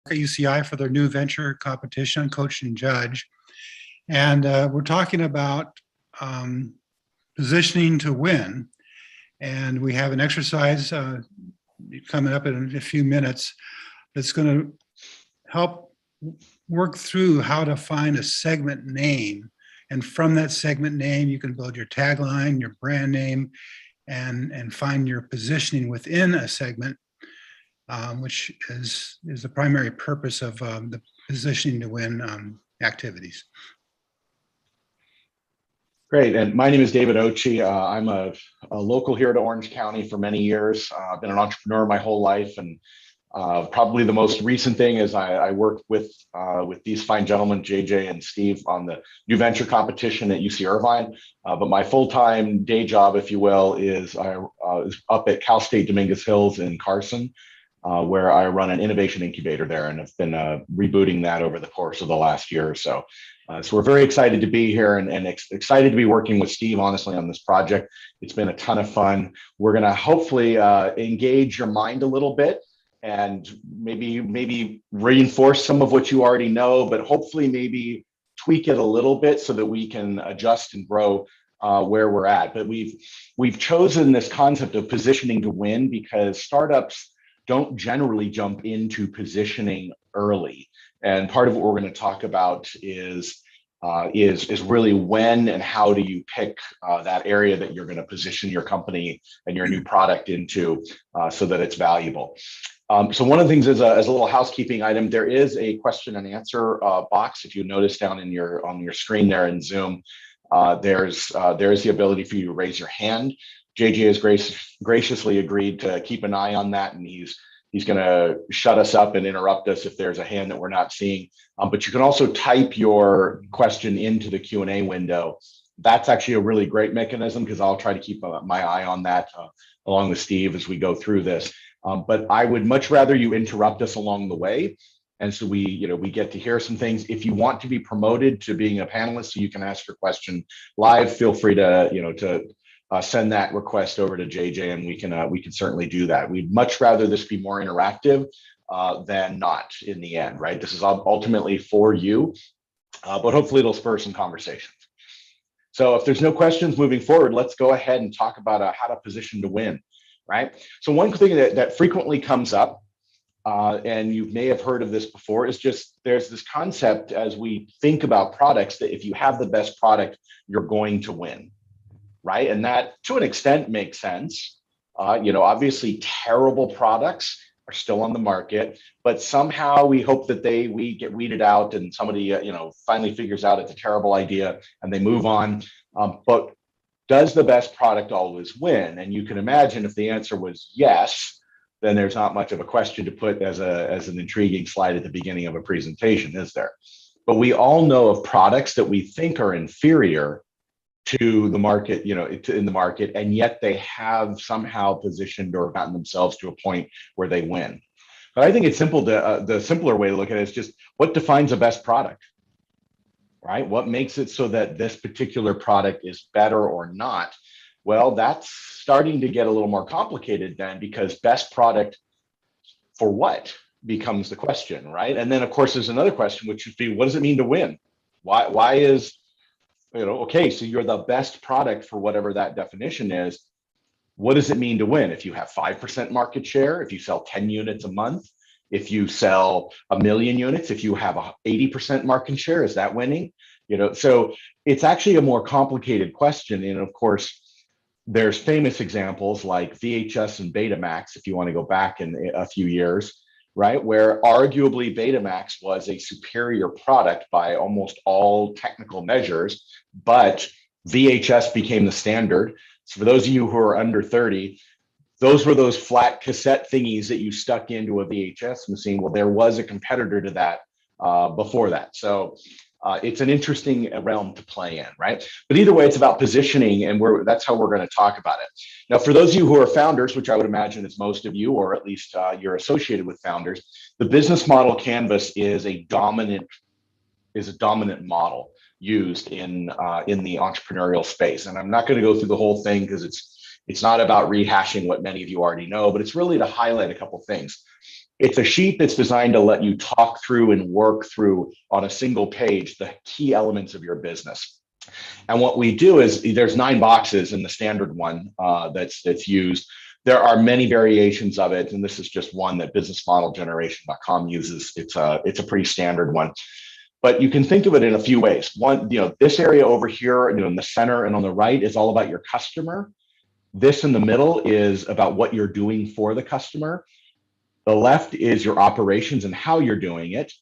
at UCI for their new venture competition, Coach and Judge. And we're talking about positioning to win. And we have an exercise coming up in a few minutes that's going to help work through how to find a segment name. And from that segment name, you can build your tagline, your brand name, and find your positioning within a segment, which is the primary purpose of the positioning to win activities. Great, and my name is David Ochi. I'm a local here to Orange County for many years. I've been an entrepreneur my whole life, and probably the most recent thing is I work with these fine gentlemen, JJ and Steve, on the new venture competition at UC Irvine. But my full-time day job, if you will, is up at Cal State Dominguez Hills in Carson, where I run an innovation incubator there, and have been rebooting that over the course of the last year or so. So we're very excited to be here and excited to be working with Steve, honestly, on this project. It's been a ton of fun. We're going to hopefully engage your mind a little bit and maybe reinforce some of what you already know, but hopefully maybe tweak it a little bit so that we can adjust and grow where we're at. But we've chosen this concept of positioning to win because startups don't generally jump into positioning early. And part of what we're going to talk about is really when and how do you pick that area that you're going to position your company and your new product into so that it's valuable. So one of the things is as a little housekeeping item, there is a question and answer box. If you notice down on your screen there in Zoom, there's the ability for you to raise your hand. JJ has graciously agreed to keep an eye on that, and he's going to shut us up and interrupt us if there's a hand that we're not seeing. But you can also type your question into the Q&A window. That's actually a really great mechanism because I'll try to keep my eye on that along with Steve as we go through this. But I would much rather you interrupt us along the way. And so we get to hear some things. If you want to be promoted to being a panelist so you can ask your question live, feel free to send that request over to JJ, and we can certainly do that. We'd much rather this be more interactive than not in the end, right? This is ultimately for you, but hopefully it'll spur some conversations. So if there's no questions moving forward, let's go ahead and talk about how to position to win, right? So one thing that frequently comes up, and you may have heard of this before, is just there's this concept as we think about products that if you have the best product, you're going to win. Right, and that to an extent makes sense. Obviously terrible products are still on the market, but somehow we hope that we get weeded out and somebody finally figures out it's a terrible idea and they move on. But does the best product always win? And you can imagine if the answer was yes, then there's not much of a question to put as an intriguing slide at the beginning of a presentation, is there? But we all know of products that we think are inferior to the market, in the market, and yet they have somehow positioned or gotten themselves to a point where they win. But I think it's simple. The simpler way to look at it is just what defines a best product, right? What makes it so that this particular product is better or not? Well, that's starting to get a little more complicated then, because best product for what becomes the question, right? And then of course there's another question, which would be, what does it mean to win? Why is okay, so you're the best product for whatever that definition is. What does it mean to win? If you have 5% market share, if you sell 10 units a month, if you sell 1 million units, if you have a 80% market share, is that winning? So it's actually a more complicated question. And of course, there's famous examples like VHS and Betamax, if you want to go back in a few years, right, where arguably Betamax was a superior product by almost all technical measures, but VHS became the standard. So for those of you who are under 30, those were those flat cassette thingies that you stuck into a VHS machine. Well, there was a competitor to that before that. So it's an interesting realm to play in, right? But either way, it's about positioning, and that's how we're going to talk about it. Now, for those of you who are founders, which I would imagine is most of you, or at least you're associated with founders, the business model canvas is a dominant model used in the entrepreneurial space. And I'm not going to go through the whole thing because it's not about rehashing what many of you already know, but it's really to highlight a couple things. It's a sheet that's designed to let you talk through and work through on a single page the key elements of your business. And what we do is there's 9 boxes in the standard one that's used. There are many variations of it, and this is just one that businessmodelgeneration.com uses. It's a pretty standard one. But you can think of it in a few ways. One, this area over here, in the center and on the right is all about your customer. This in the middle is about what you're doing for the customer. The left is your operations and how you're doing it.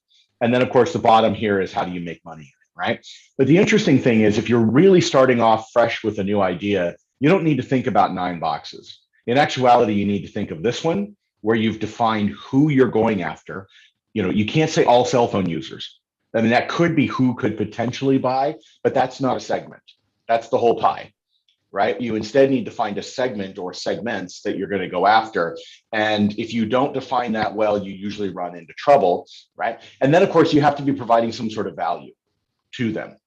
And then, of course, the bottom here is how do you make money, right? But the interesting thing is if you're really starting off fresh with a new idea, you don't need to think about 9 boxes. In actuality, you need to think of this one where you've defined who you're going after. You can't say all cell phone users. I mean, that could be who could potentially buy, but that's not a segment. That's the whole pie, right? You instead need to find a segment or segments that you're going to go after. And if you don't define that well, you usually run into trouble, right? And then, of course, you have to be providing some sort of value to them.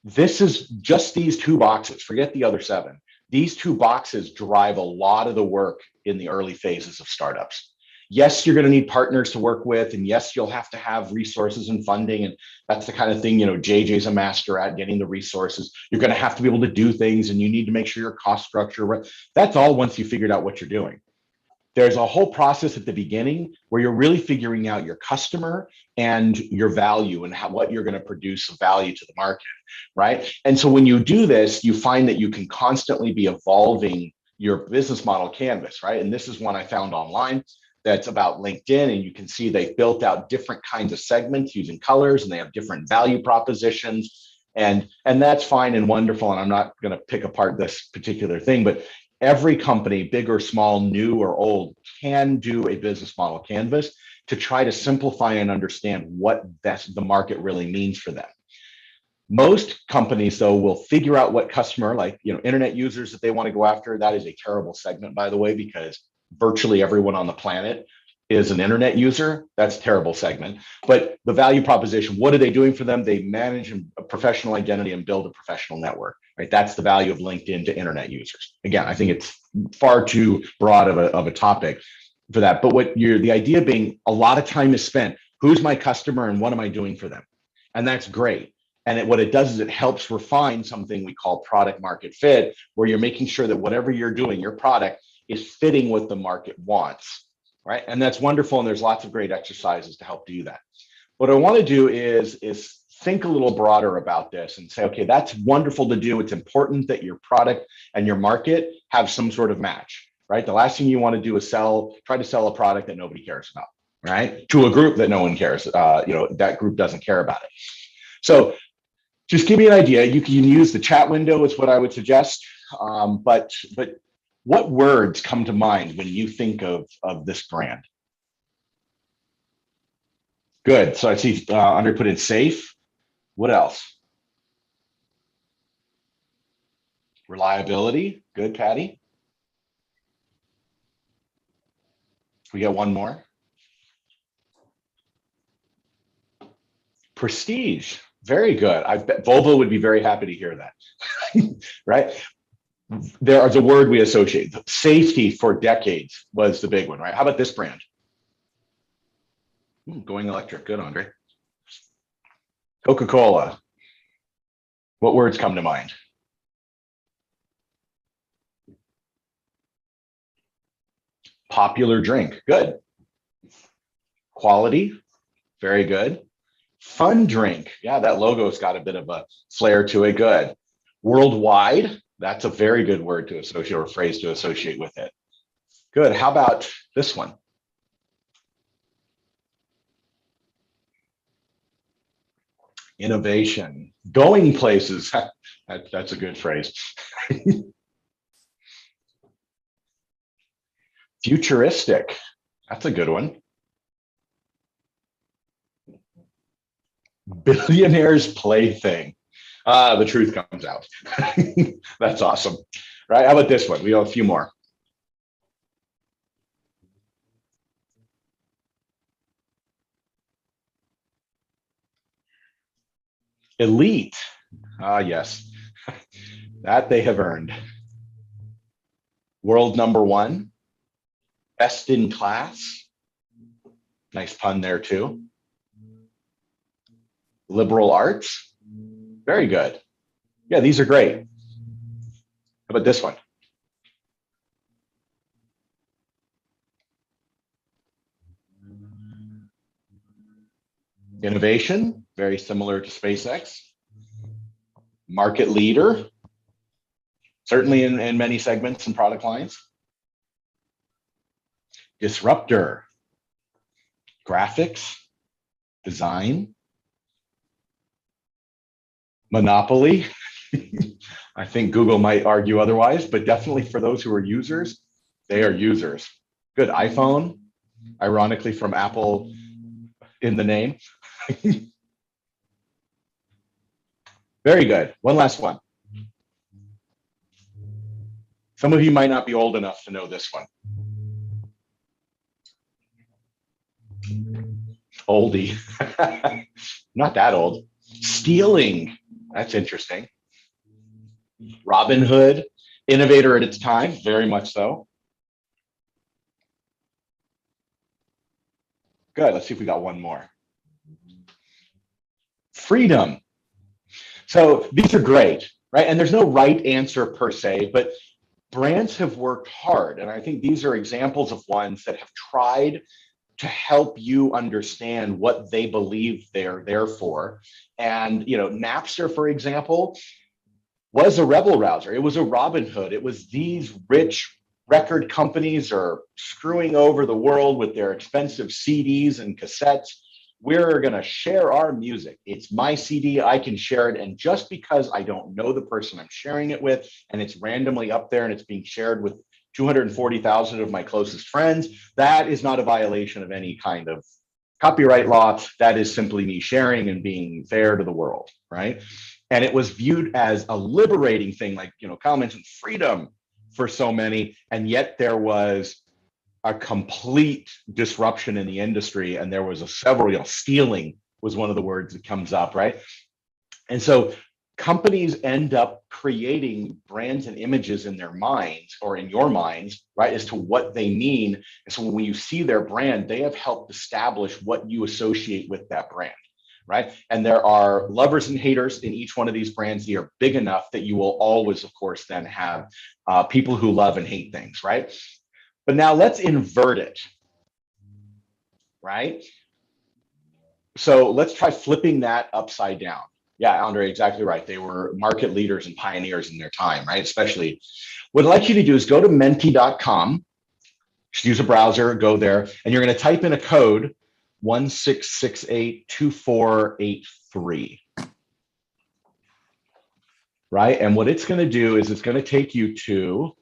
This is just these 2 boxes. Forget the other 7. These 2 boxes drive a lot of the work in the early phases of startups. Yes, you're going to need partners to work with, and yes, you'll have to have resources and funding, and that's the kind of thing, JJ's a master at getting the resources. You're going to have to be able to do things, and you need to make sure your cost structure, right? That's all once you figured out what you're doing. There's a whole process at the beginning where you're really figuring out your customer and your value and what you're going to produce of value to the market, right? And so when you do this, you find that you can constantly be evolving your business model canvas, right? And this is one I found online that's about LinkedIn, and you can see they've built out different kinds of segments using colors, and they have different value propositions, and that's fine and wonderful. And I'm not going to pick apart this particular thing, but every company, big or small, new or old, can do a business model canvas to try to simplify and understand what the market really means for them. Most companies, though, will figure out what customer, like internet users that they want to go after. That is a terrible segment, by the way, because virtually everyone on the planet is an internet user. That's a terrible segment. But the value proposition, what are they doing for them? They manage a professional identity and build a professional network, right? That's the value of LinkedIn to internet users. Again, I think it's far too broad of a topic for that. But the idea being, a lot of time is spent, who's my customer and what am I doing for them? And that's great. And what it does is it helps refine something we call product market fit, where you're making sure that whatever you're doing, your product is fitting what the market wants, right? And that's wonderful. And there's lots of great exercises to help do that. What I want to do is think a little broader about this and say, okay, that's wonderful to do. It's important that your product and your market have some sort of match, right? The last thing you want to do is try to sell a product that nobody cares about, right? To a group that no one cares, that group doesn't care about it. So just give me an idea. You can use the chat window is what I would suggest. But what words come to mind when you think of this brand? Good. So I see Andre put in safe. What else? Reliability. Good, Patty. We got one more. Prestige. Very good. I bet Volvo would be very happy to hear that, right? There is a word we associate. Safety for decades was the big one, right? How about this brand? Going electric. Good, Andre. Coca-Cola. What words come to mind? Popular drink. Good. Quality. Very good. Fun drink. Yeah, that logo's got a bit of a flair to it. Good. Worldwide. That's a very good word to associate, or phrase to associate with it. Good. How about this one? Innovation. Going places. That's a good phrase. Futuristic. That's a good one. Billionaire's plaything. The truth comes out. That's awesome. Right? How about this one? We have a few more. Elite. Yes. That they have earned. World number one. Best in class. Nice pun there too. Liberal arts. Very good. Yeah, these are great. How about this one? Innovation, very similar to SpaceX. Market leader, certainly in many segments and product lines. Disruptor, graphics, design. Monopoly. I think Google might argue otherwise, but definitely for those who are users, they are users. Good. iPhone, ironically from Apple in the name. Very good. One last one. Some of you might not be old enough to know this one. Oldie. Not that old. Stealing. That's interesting. Robin Hood, innovator at its time, very much so. Good. Let's see if we got one more. Freedom. So these are great, right? And there's no right answer per se, but brands have worked hard. And I think these are examples of ones that have tried to help you understand what they believe they're there for. And, Napster, for example, was a rebel rouser. It was a Robin Hood. It was these rich record companies are screwing over the world with their expensive CDs and cassettes. We're going to share our music. It's my CD. I can share it. And just because I don't know the person I'm sharing it with, and it's randomly up there and it's being shared with 240,000 of my closest friends, that is not a violation of any kind of copyright law. That is simply me sharing and being fair to the world, right? And it was viewed as a liberating thing, like, Kyle mentioned freedom for so many, and yet there was a complete disruption in the industry, and there was several, stealing was one of the words that comes up, right? And so companies end up creating brands and images in their minds or in your minds, right, as to what they mean. And so when you see their brand, they have helped establish what you associate with that brand, right? And there are lovers and haters in each one of these brands. They are big enough that you will always, of course, then have people who love and hate things, right? But now let's invert it, right? So let's try flipping that upside down. Yeah, Andre, exactly right. They were market leaders and pioneers in their time, right? Especially, what I'd like you to do is go to menti.com, just use a browser, go there, and you're going to type in a code 16682483, right? And what it's going to do is it's going to take you to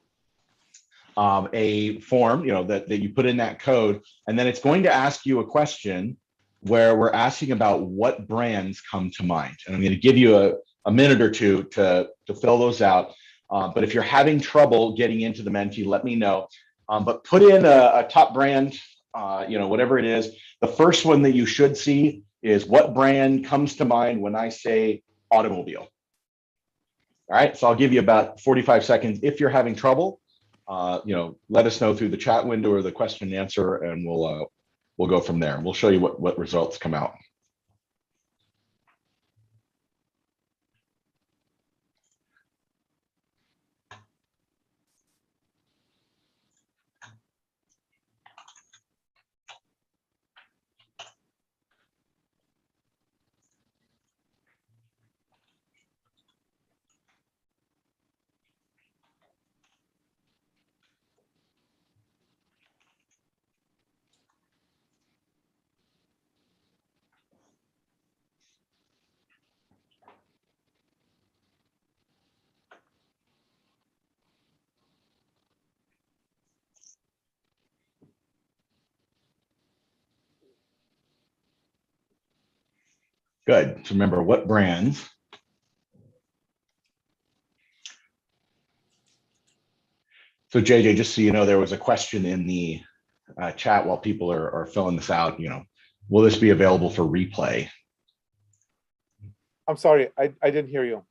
a form, that you put in that code, and then it's going to ask you a question where we're asking about what brands come to mind. And I'm going to give you a minute or two to fill those out. But if you're having trouble getting into the Menti, let me know. But put in a top brand, whatever it is. The first one that you should see is what brand comes to mind when I say automobile. All right, so I'll give you about 45 seconds. If you're having trouble, let us know through the chat window or the question and answer, and we'll go from there. We'll show you what results come out. Good. So remember, what brands? So JJ, just so you know, there was a question in the chat while people are filling this out. Will this be available for replay? I'm sorry, I didn't hear you.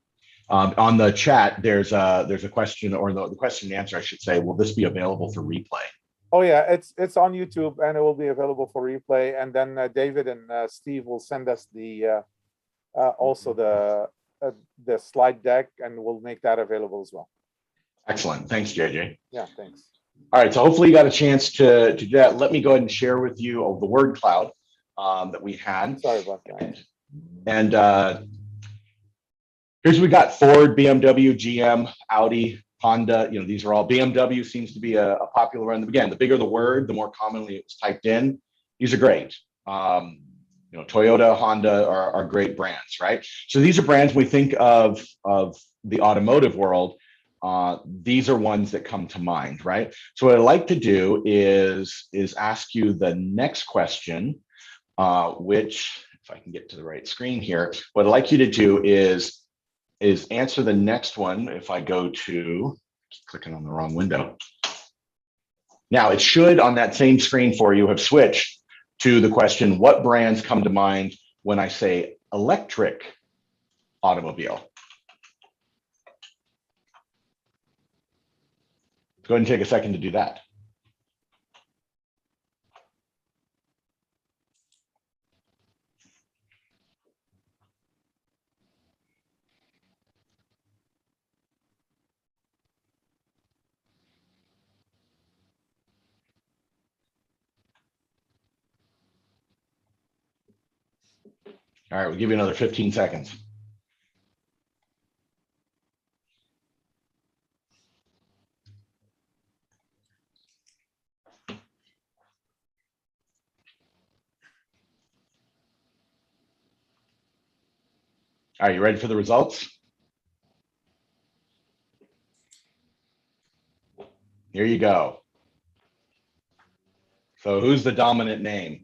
On the chat, there's a question, or the question and answer, I should say. Will this be available for replay? Oh yeah, it's on YouTube and it will be available for replay. And then David and Steve will send us the also the slide deck, and we'll make that available as well. Excellent. Thanks, JJ. Yeah, thanks. All right, so hopefully you got a chance to do that. Let me go ahead and share with you the word cloud that we had. Sorry about that. And here's what we got: Ford, BMW, GM, Audi, Honda. You know, these are all. BMW seems to be a popular one. Again, the bigger the word, the more commonly it's typed in. These are great. You know, Toyota, Honda are great brands, right? So these are brands we think of the automotive world. These are ones that come to mind, right? So what I'd like to do is ask you the next question, which, if I can get to the right screen here, what I'd like you to do is answer the next one. If I go to, keep clicking on the wrong window. Now it should, on that same screen for you, have switched to the question, what brands come to mind when I say electric automobile? Go ahead and take a second to do that. All right, we'll give you another 15 seconds. Are you ready for the results? Here you go. So who's the dominant name?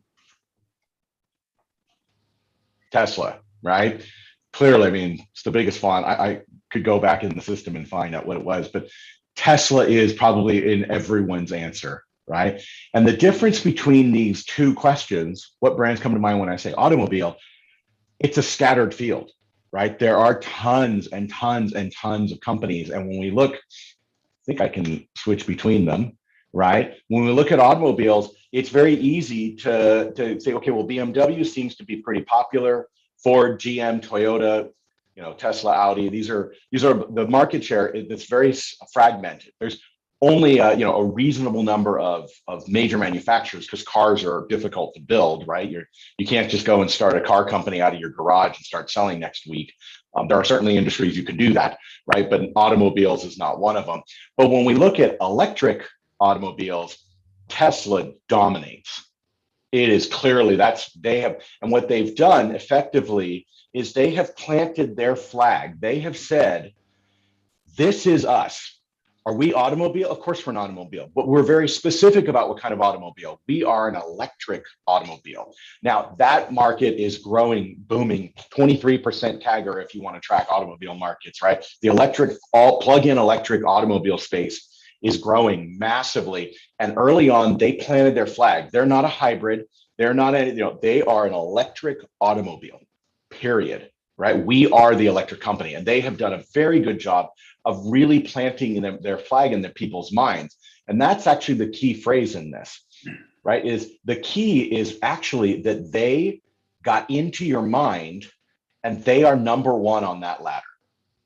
Tesla, right? Clearly, I mean, it's the biggest font. I could go back in the system and find out what it was, but Tesla is probably in everyone's answer, right? And the difference between these two questions, what brands come to mind when I say automobile, it's a scattered field, right? There are tons and tons and tons of companies. And when we look, I think I can switch between them, right? When we look at automobiles, it's very easy to say, okay, well, BMW seems to be pretty popular. Ford, GM, Toyota, you know, Tesla, Audi. These are the market share that's very fragmented. There's only you know, a reasonable number of major manufacturers, because cars are difficult to build, right? You can't just go and start a car company out of your garage and start selling next week. There are certainly industries you can do that, right? But automobiles is not one of them. But when we look at electric automobiles, Tesla dominates. It is clearly and what they've done effectively is they have planted their flag. They have said, this is us. Are we automobile? Of course we're an automobile, but we're very specific about what kind of automobile. We are an electric automobile. Now that market is growing, booming, 23% CAGR if you want to track automobile markets, right? The plug-in electric automobile space is growing massively. And early on, they planted their flag. They're not a hybrid. They're not you know, they are an electric automobile, period, right? We are the electric company, and they have done a very good job of really planting their flag in the people's minds. And that's actually the key phrase in this, right? Is the key is actually that they got into your mind and they are number one on that ladder.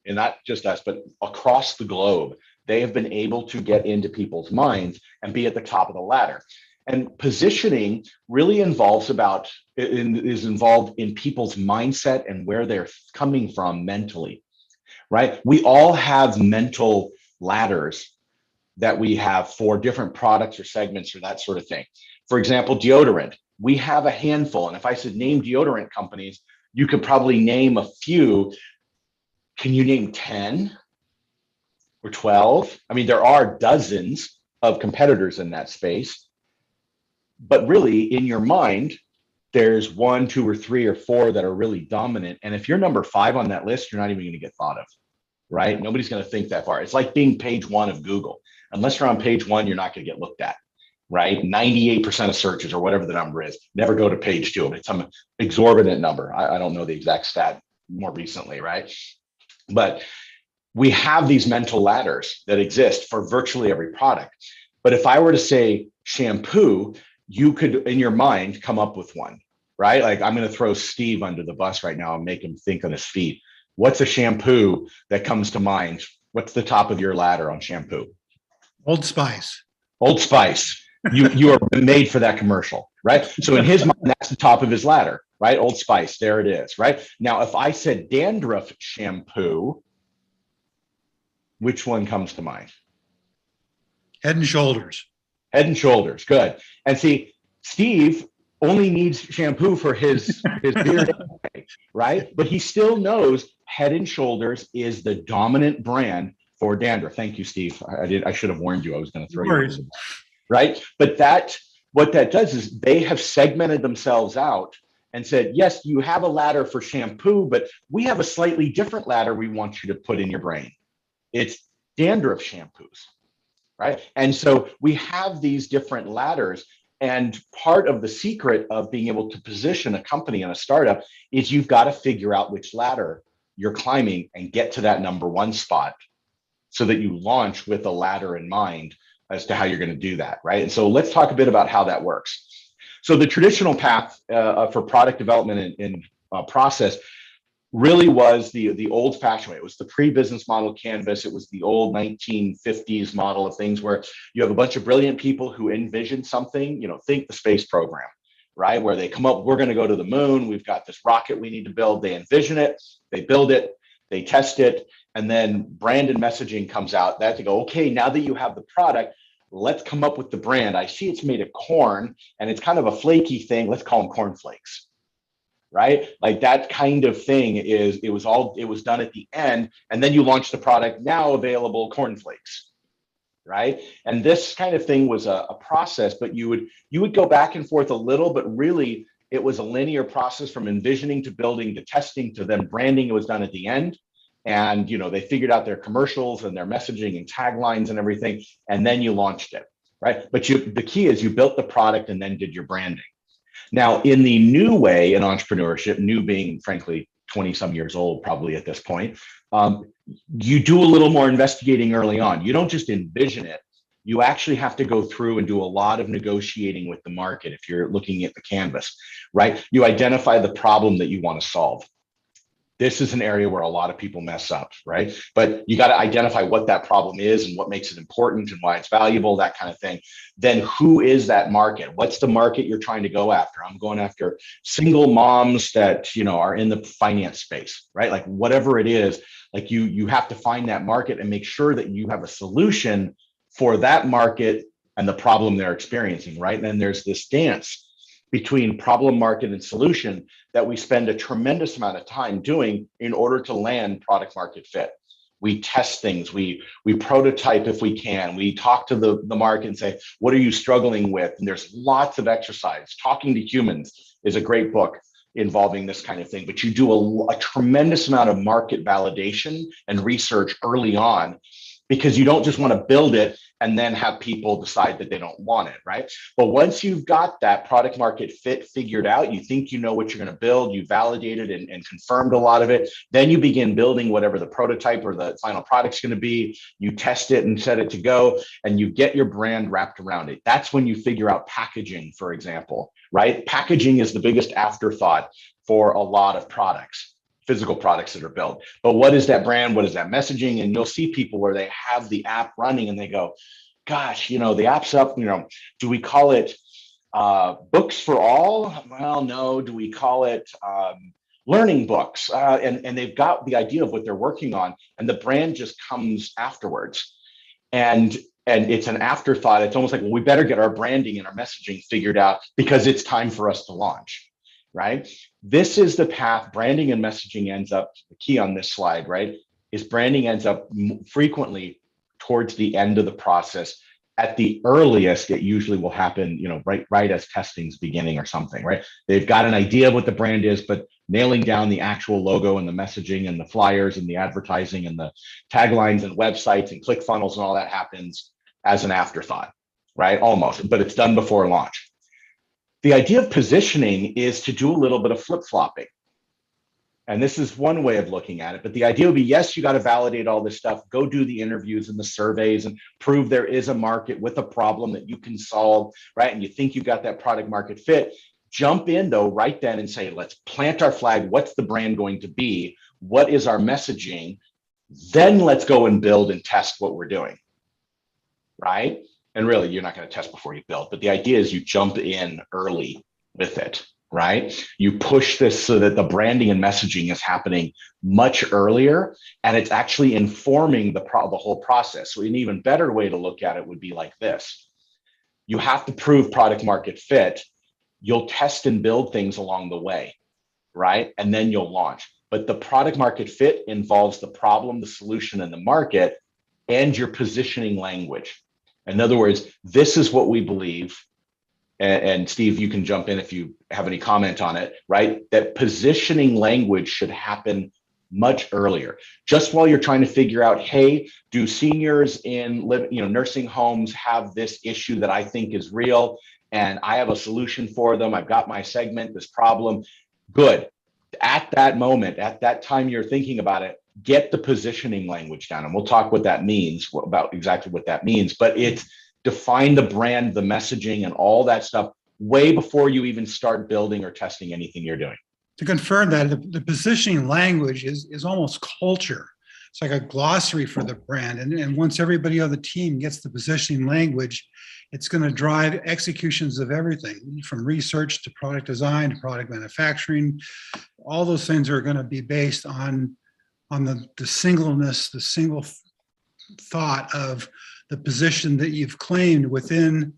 And not just us, but across the globe, they have been able to get into people's minds and be at the top of the ladder. And positioning really is involved in people's mindset and where they're coming from mentally, right? We all have mental ladders that we have for different products or segments or that sort of thing. For example, deodorant. We have a handful. And if I said name deodorant companies, you could probably name a few. Can you name 10 or 12? I mean, there are dozens of competitors in that space. But really, in your mind, there's 1, 2, or 3 or 4 that are really dominant. And if you're number 5 on that list, you're not even going to get thought of, right? Nobody's going to think that far. It's like being page 1 of Google. Unless you're on page 1, you're not going to get looked at, right? 98% of searches, or whatever the number is, never go to page 2. It's some exorbitant number. I don't know the exact stat more recently, right? But we have these mental ladders that exist for virtually every product. But if I were to say shampoo, you could, in your mind, come up with one, right? Like I'm going to throw Steve under the bus right now and make him think on his feet. What's a shampoo that comes to mind? What's the top of your ladder on shampoo? Old Spice. Old Spice. You are made for that commercial, right? So in his mind, that's the top of his ladder, right? Old Spice, there it is, right? Now, if I said dandruff shampoo, which one comes to mind? Head and Shoulders. Head and Shoulders, good. And see, Steve only needs shampoo for his beard, right? But he still knows Head and Shoulders is the dominant brand for dandruff. Thank you, Steve. I should have warned you. I was going to throw you. Right? But what that does is they have segmented themselves out and said, yes, you have a ladder for shampoo, but we have a slightly different ladder we want you to put in your brain. It's dandruff shampoos, right? And so we have these different ladders. And part of the secret of being able to position a company and a startup is you've got to figure out which ladder you're climbing and get to that number one spot so that you launch with a ladder in mind as to how you're going to do that, right? And so let's talk a bit about how that works. So the traditional path for product development and process really was the old-fashioned way. It was the pre-business model canvas. It was the old 1950s model of things where you have a bunch of brilliant people who envision something, think the space program, right? Where they come up, we're going to go to the moon. We've got this rocket we need to build. They envision it, they build it, they test it, and then brand and messaging comes out. They have to go, okay, now that you have the product, let's come up with the brand. I see it's made of corn and it's kind of a flaky thing. Let's call them cornflakes, right? Like that kind of thing it was done at the end. And then you launch the product, now available cornflakes, right? And this kind of thing was a process, but you would go back and forth a little, but really it was a linear process from envisioning to building to testing to then branding. It was done at the end. And they figured out their commercials and their messaging and taglines and everything, and then you launched it, right? But the key is you built the product and then did your branding. Now, in the new way in entrepreneurship, new being frankly 20 some years old probably at this point, you do a little more investigating early on. You don't just envision it. You actually have to go through and do a lot of negotiating with the market if you're looking at the canvas, right? You identify the problem that you want to solve. This is an area where a lot of people mess up, right? But you got to identify what that problem is and what makes it important and why it's valuable, that kind of thing. Then who is that market? What's the market you're trying to go after? I'm going after single moms that, are in the finance space, right? Like whatever it is, like you have to find that market and make sure that you have a solution for that market and the problem they're experiencing, right? And then there's this dance between problem, market, and solution that we spend a tremendous amount of time doing in order to land product market fit. We test things, we prototype if we can, we talk to the market and say, what are you struggling with? And there's lots of exercise. Talking to Humans is a great book involving this kind of thing, but you do a tremendous amount of market validation and research early on because you don't just want to build it and then have people decide that they don't want it, right? But once you've got that product market fit figured out, you think you know what you're going to build, you validated and confirmed a lot of it, then you begin building whatever the prototype or the final product's going to be, you test it and set it to go, and you get your brand wrapped around it. That's when you figure out packaging, for example, right? Packaging is the biggest afterthought for a lot of products. Physical products that are built. But what is that brand? What is that messaging? And you'll see people where they have the app running and they go, gosh, the app's up, do we call it books for all? Well, no. Do we call it learning books? And they've got the idea of what they're working on and the brand just comes afterwards. And it's an afterthought. It's almost like, well, we better get our branding and our messaging figured out because it's time for us to launch. Right? This is the path branding and messaging ends up, the key on this slide, right? Is branding ends up frequently towards the end of the process. At the earliest, it usually will happen, right as testing's beginning or something, right? They've got an idea of what the brand is, but nailing down the actual logo and the messaging and the flyers and the advertising and the taglines and websites and ClickFunnels and all that happens as an afterthought, right? Almost, but it's done before launch. The idea of positioning is to do a little bit of flip-flopping. And this is one way of looking at it. But the idea would be, yes, you got to validate all this stuff, go do the interviews and the surveys and prove there is a market with a problem that you can solve, right? And you think you got that product market fit. Jump in though right then and say, let's plant our flag. What's the brand going to be? What is our messaging? Then let's go and build and test what we're doing, right? And really, you're not going to test before you build. But the idea is you jump in early with it, right? You push this so that the branding and messaging is happening much earlier, and it's actually informing the whole process. So an even better way to look at it would be like this. You have to prove product market fit. You'll test and build things along the way, right? And then you'll launch. But the product market fit involves the problem, the solution, and the market, and your positioning language. In other words, this is what we believe. And Steve, you can jump in if you have any comment on it, right? That positioning language should happen much earlier. Just while you're trying to figure out, hey, do seniors in nursing homes have this issue that I think is real? And I have a solution for them. I've got my segment, this problem. Good. At that moment, at that time you're thinking about it, get the positioning language down. And we'll talk what that means, about exactly what that means. But it's define the brand, the messaging, and all that stuff way before you even start building or testing anything you're doing. To confirm that, the positioning language is almost culture. It's like a glossary for the brand. And once everybody on the team gets the positioning language, it's going to drive executions of everything from research to product design to product manufacturing. All those things are going to be based on the singleness, the single thought of the position that you've claimed within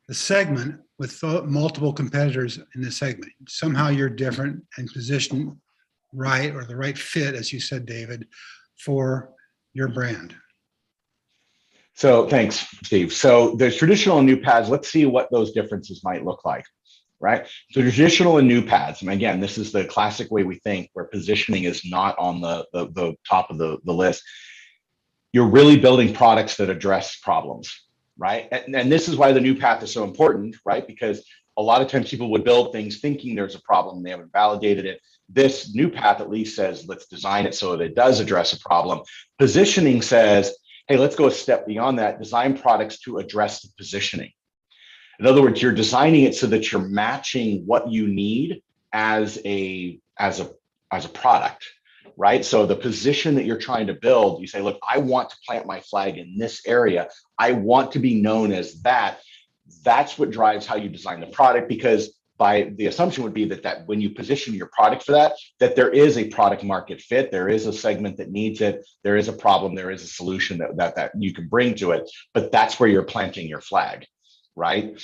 the segment with multiple competitors in the segment. Somehow you're different and positioned right, or the right fit, as you said, David, for your brand. So thanks, Steve. So there's traditional and new paths. Let's see what those differences might look like, right? So traditional and new paths, and again, this is the classic way we think, where positioning is not on the top of the list. You're really building products that address problems, right? And this is why the new path is so important, right? Because a lot of times people would build things thinking there's a problem, they haven't validated it. This new path at least says, let's design it so that it does address a problem. Positioning says, hey, let's go a step beyond that, design products to address the positioning. In other words, you're designing it so that you're matching what you need as a product, right? So the position that you're trying to build, you say, look, I want to plant my flag in this area. I want to be known as that. That's what drives how you design the product, because by the assumption would be that when you position your product for that there is a product market fit, there is a segment that needs it, there is a problem, there is a solution that you can bring to it, but that's where you're planting your flag, right?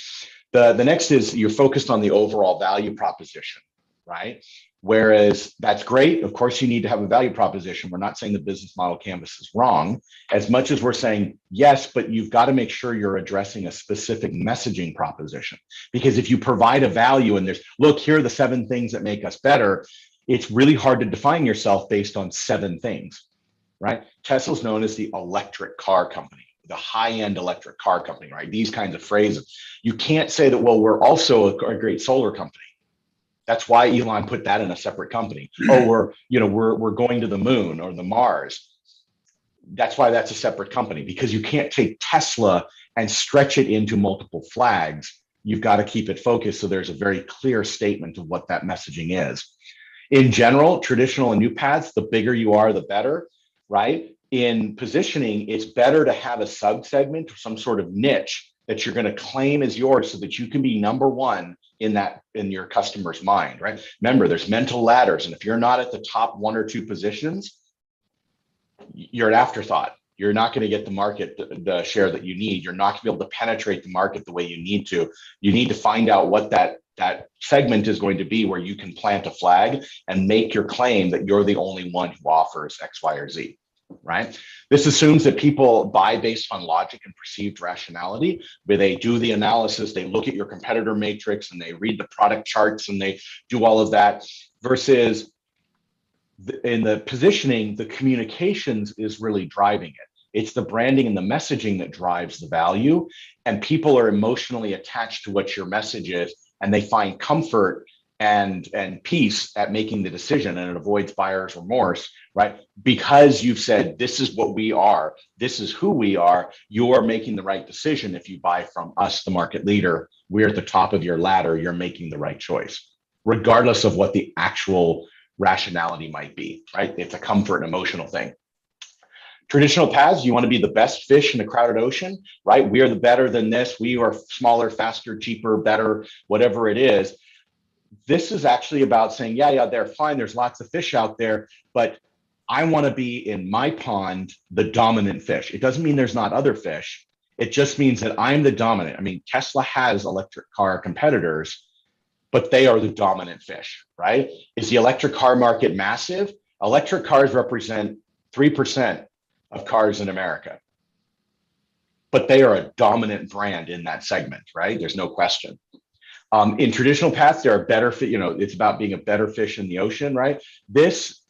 The next is you're focused on the overall value proposition, right? Whereas that's great. Of course, you need to have a value proposition. We're not saying the business model canvas is wrong, as much as we're saying, yes, but you've got to make sure you're addressing a specific messaging proposition. Because if you provide a value and there's, look, here are the 7 things that make us better, it's really hard to define yourself based on 7 things, right? Tesla's known as the electric car company, the high-end electric car company, right? These kinds of phrases. You can't say that, well, we're also a great solar company. That's why Elon put that in a separate company. Oh, we're going to the moon or the Mars. That's why that's a separate company, because you can't take Tesla and stretch it into multiple flags. You've got to keep it focused so there's a very clear statement of what that messaging is. In general, traditional and new paths, the bigger you are, the better, right? In positioning, it's better to have a sub-segment or some sort of niche that you're going to claim as yours so that you can be number one in your customer's mind, right? Remember, there's mental ladders, and if you're not at the top 1 or 2 positions, you're an afterthought. You're not going to get the market, the share that you need. You're not going to be able to penetrate the market the way you need to. You need to find out what that segment is going to be, where you can plant a flag and make your claim that you're the only one who offers X, Y, or Z. Right? This assumes that people buy based on logic and perceived rationality, where they do the analysis, they look at your competitor matrix, and they read the product charts, and they do all of that, versus in the positioning, the communications is really driving it. It's the branding and the messaging that drives the value, and people are emotionally attached to what your message is, and they find comfort and peace at making the decision, and it avoids buyer's remorse, right? Because you've said, this is what we are, this is who we are, you're making the right decision. If you buy from us, the market leader, we're at the top of your ladder, you're making the right choice, regardless of what the actual rationality might be, right? It's a comfort and emotional thing. Traditional paths, you want to be the best fish in a crowded ocean, right? We are the better than this, we are smaller, faster, cheaper, better, whatever it is. This is actually about saying, yeah, they're fine. There's lots of fish out there, but I want to be in my pond, the dominant fish. It doesn't mean there's not other fish. It just means that I'm the dominant. I mean, Tesla has electric car competitors, but they are the dominant fish, right? Is the electric car market massive? Electric cars represent 3% of cars in America, but they are a dominant brand in that segment, right? There's no question. In traditional paths, there are better, it's about being a better fish in the ocean, right? This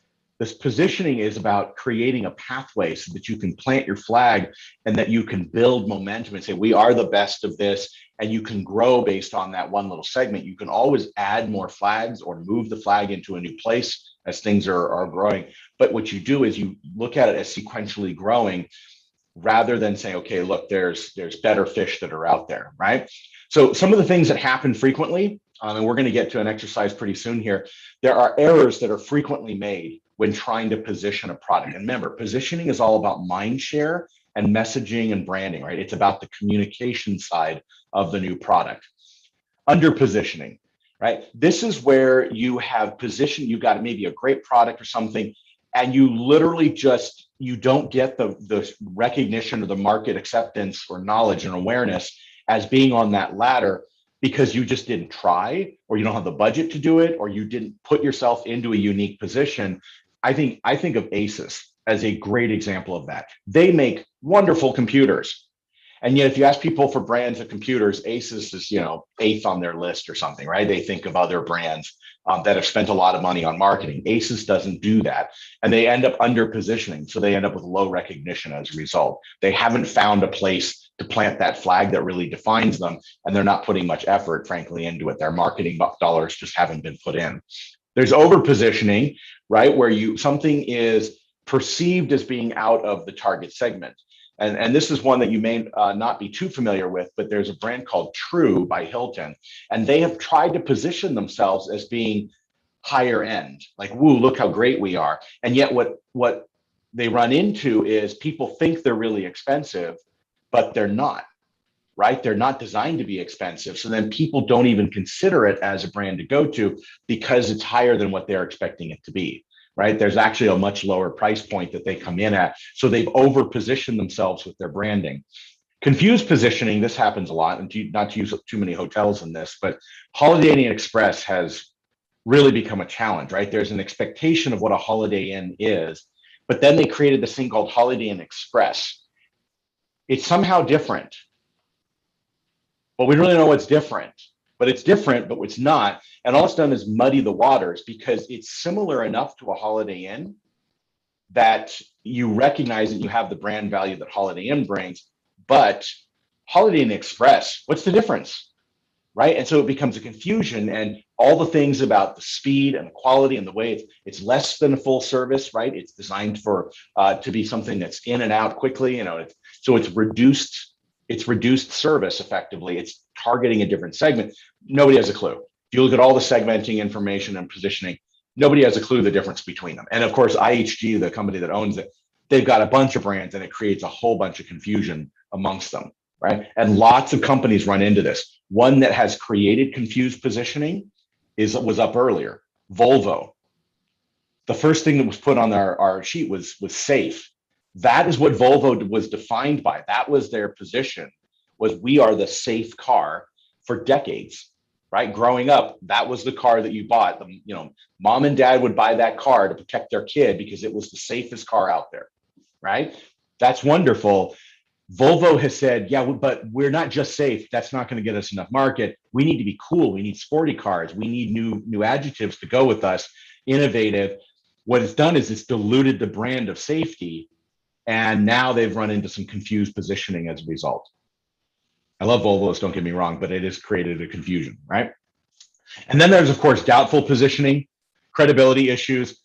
positioning is about creating a pathway so that you can plant your flag and that you can build momentum and say, we are the best of this, and you can grow based on that one little segment. You can always add more flags or move the flag into a new place as things are growing. But what you do is you look at it as sequentially growing rather than saying, okay, look, there's better fish that are out there, right? So some of the things that happen frequently, and we're going to get to an exercise pretty soon here, there are errors that are frequently made when trying to position a product. And remember, positioning is all about mind share and messaging and branding, right? It's about the communication side of the new product. Under positioning, right? This is where you have positioned, you got maybe a great product or something, and you literally you don't get the recognition or the market acceptance or knowledge and awareness as being on that ladder because you just didn't try, or you don't have the budget to do it, or you didn't put yourself into a unique position. I think of Asus as a great example of that. They make wonderful computers. And yet if you ask people for brands of computers, Asus is, 8th on their list or something, right? They think of other brands that have spent a lot of money on marketing. Asus doesn't do that. And they end up under positioning. So they end up with low recognition as a result. They haven't found a place to plant that flag that really defines them. And they're not putting much effort, frankly, into it. Their marketing dollars just haven't been put in. There's over positioning, right? Where something is perceived as being out of the target segment. And this is one that you may not be too familiar with, but there's a brand called True by Hilton, and they have tried to position themselves as being higher end, like, woo, look how great we are. And yet what they run into is people think they're really expensive, but they're not, right? They're not designed to be expensive. So then people don't even consider it as a brand to go to because it's higher than what they're expecting it to be. Right? There's actually a much lower price point that they come in at. So they've over positioned themselves with their branding. Confused positioning, this happens a lot, and not to use too many hotels in this, but Holiday Inn Express has really become a challenge, right? There's an expectation of what a Holiday Inn is, but then they created this thing called Holiday Inn Express. It's somehow different, but we don't really know what's different. But it's different, but it's not. And all it's done is muddy the waters because it's similar enough to a Holiday Inn that you recognize that you have the brand value that Holiday Inn brings. But Holiday Inn Express, what's the difference? Right? And so it becomes a confusion, and all the things about the speed and the quality and the way it's less than a full service, right? It's designed for to be something that's in and out quickly, so it's reduced. It's reduced service effectively. It's targeting a different segment. Nobody has a clue. If you look at all the segmenting information and positioning, nobody has a clue the difference between them. And of course, IHG, the company that owns it, they've got a bunch of brands and it creates a whole bunch of confusion amongst them, right? And lots of companies run into this. One that has created confused positioning was up earlier, Volvo. The first thing that was put on our sheet was safe. That is what Volvo was defined by. That was their position, was we are the safe car for decades, right? Growing up, that was the car that you bought. Mom and dad would buy that car to protect their kid because it was the safest car out there, right? That's wonderful. Volvo has said, yeah, but we're not just safe. That's not going to get us enough market. We need to be cool. We need sporty cars. We need new adjectives to go with us, innovative. What it's done is it's diluted the brand of safety. And now they've run into some confused positioning as a result. I love Volvos, don't get me wrong, but it has created a confusion, right? And then there's, of course, doubtful positioning, credibility issues.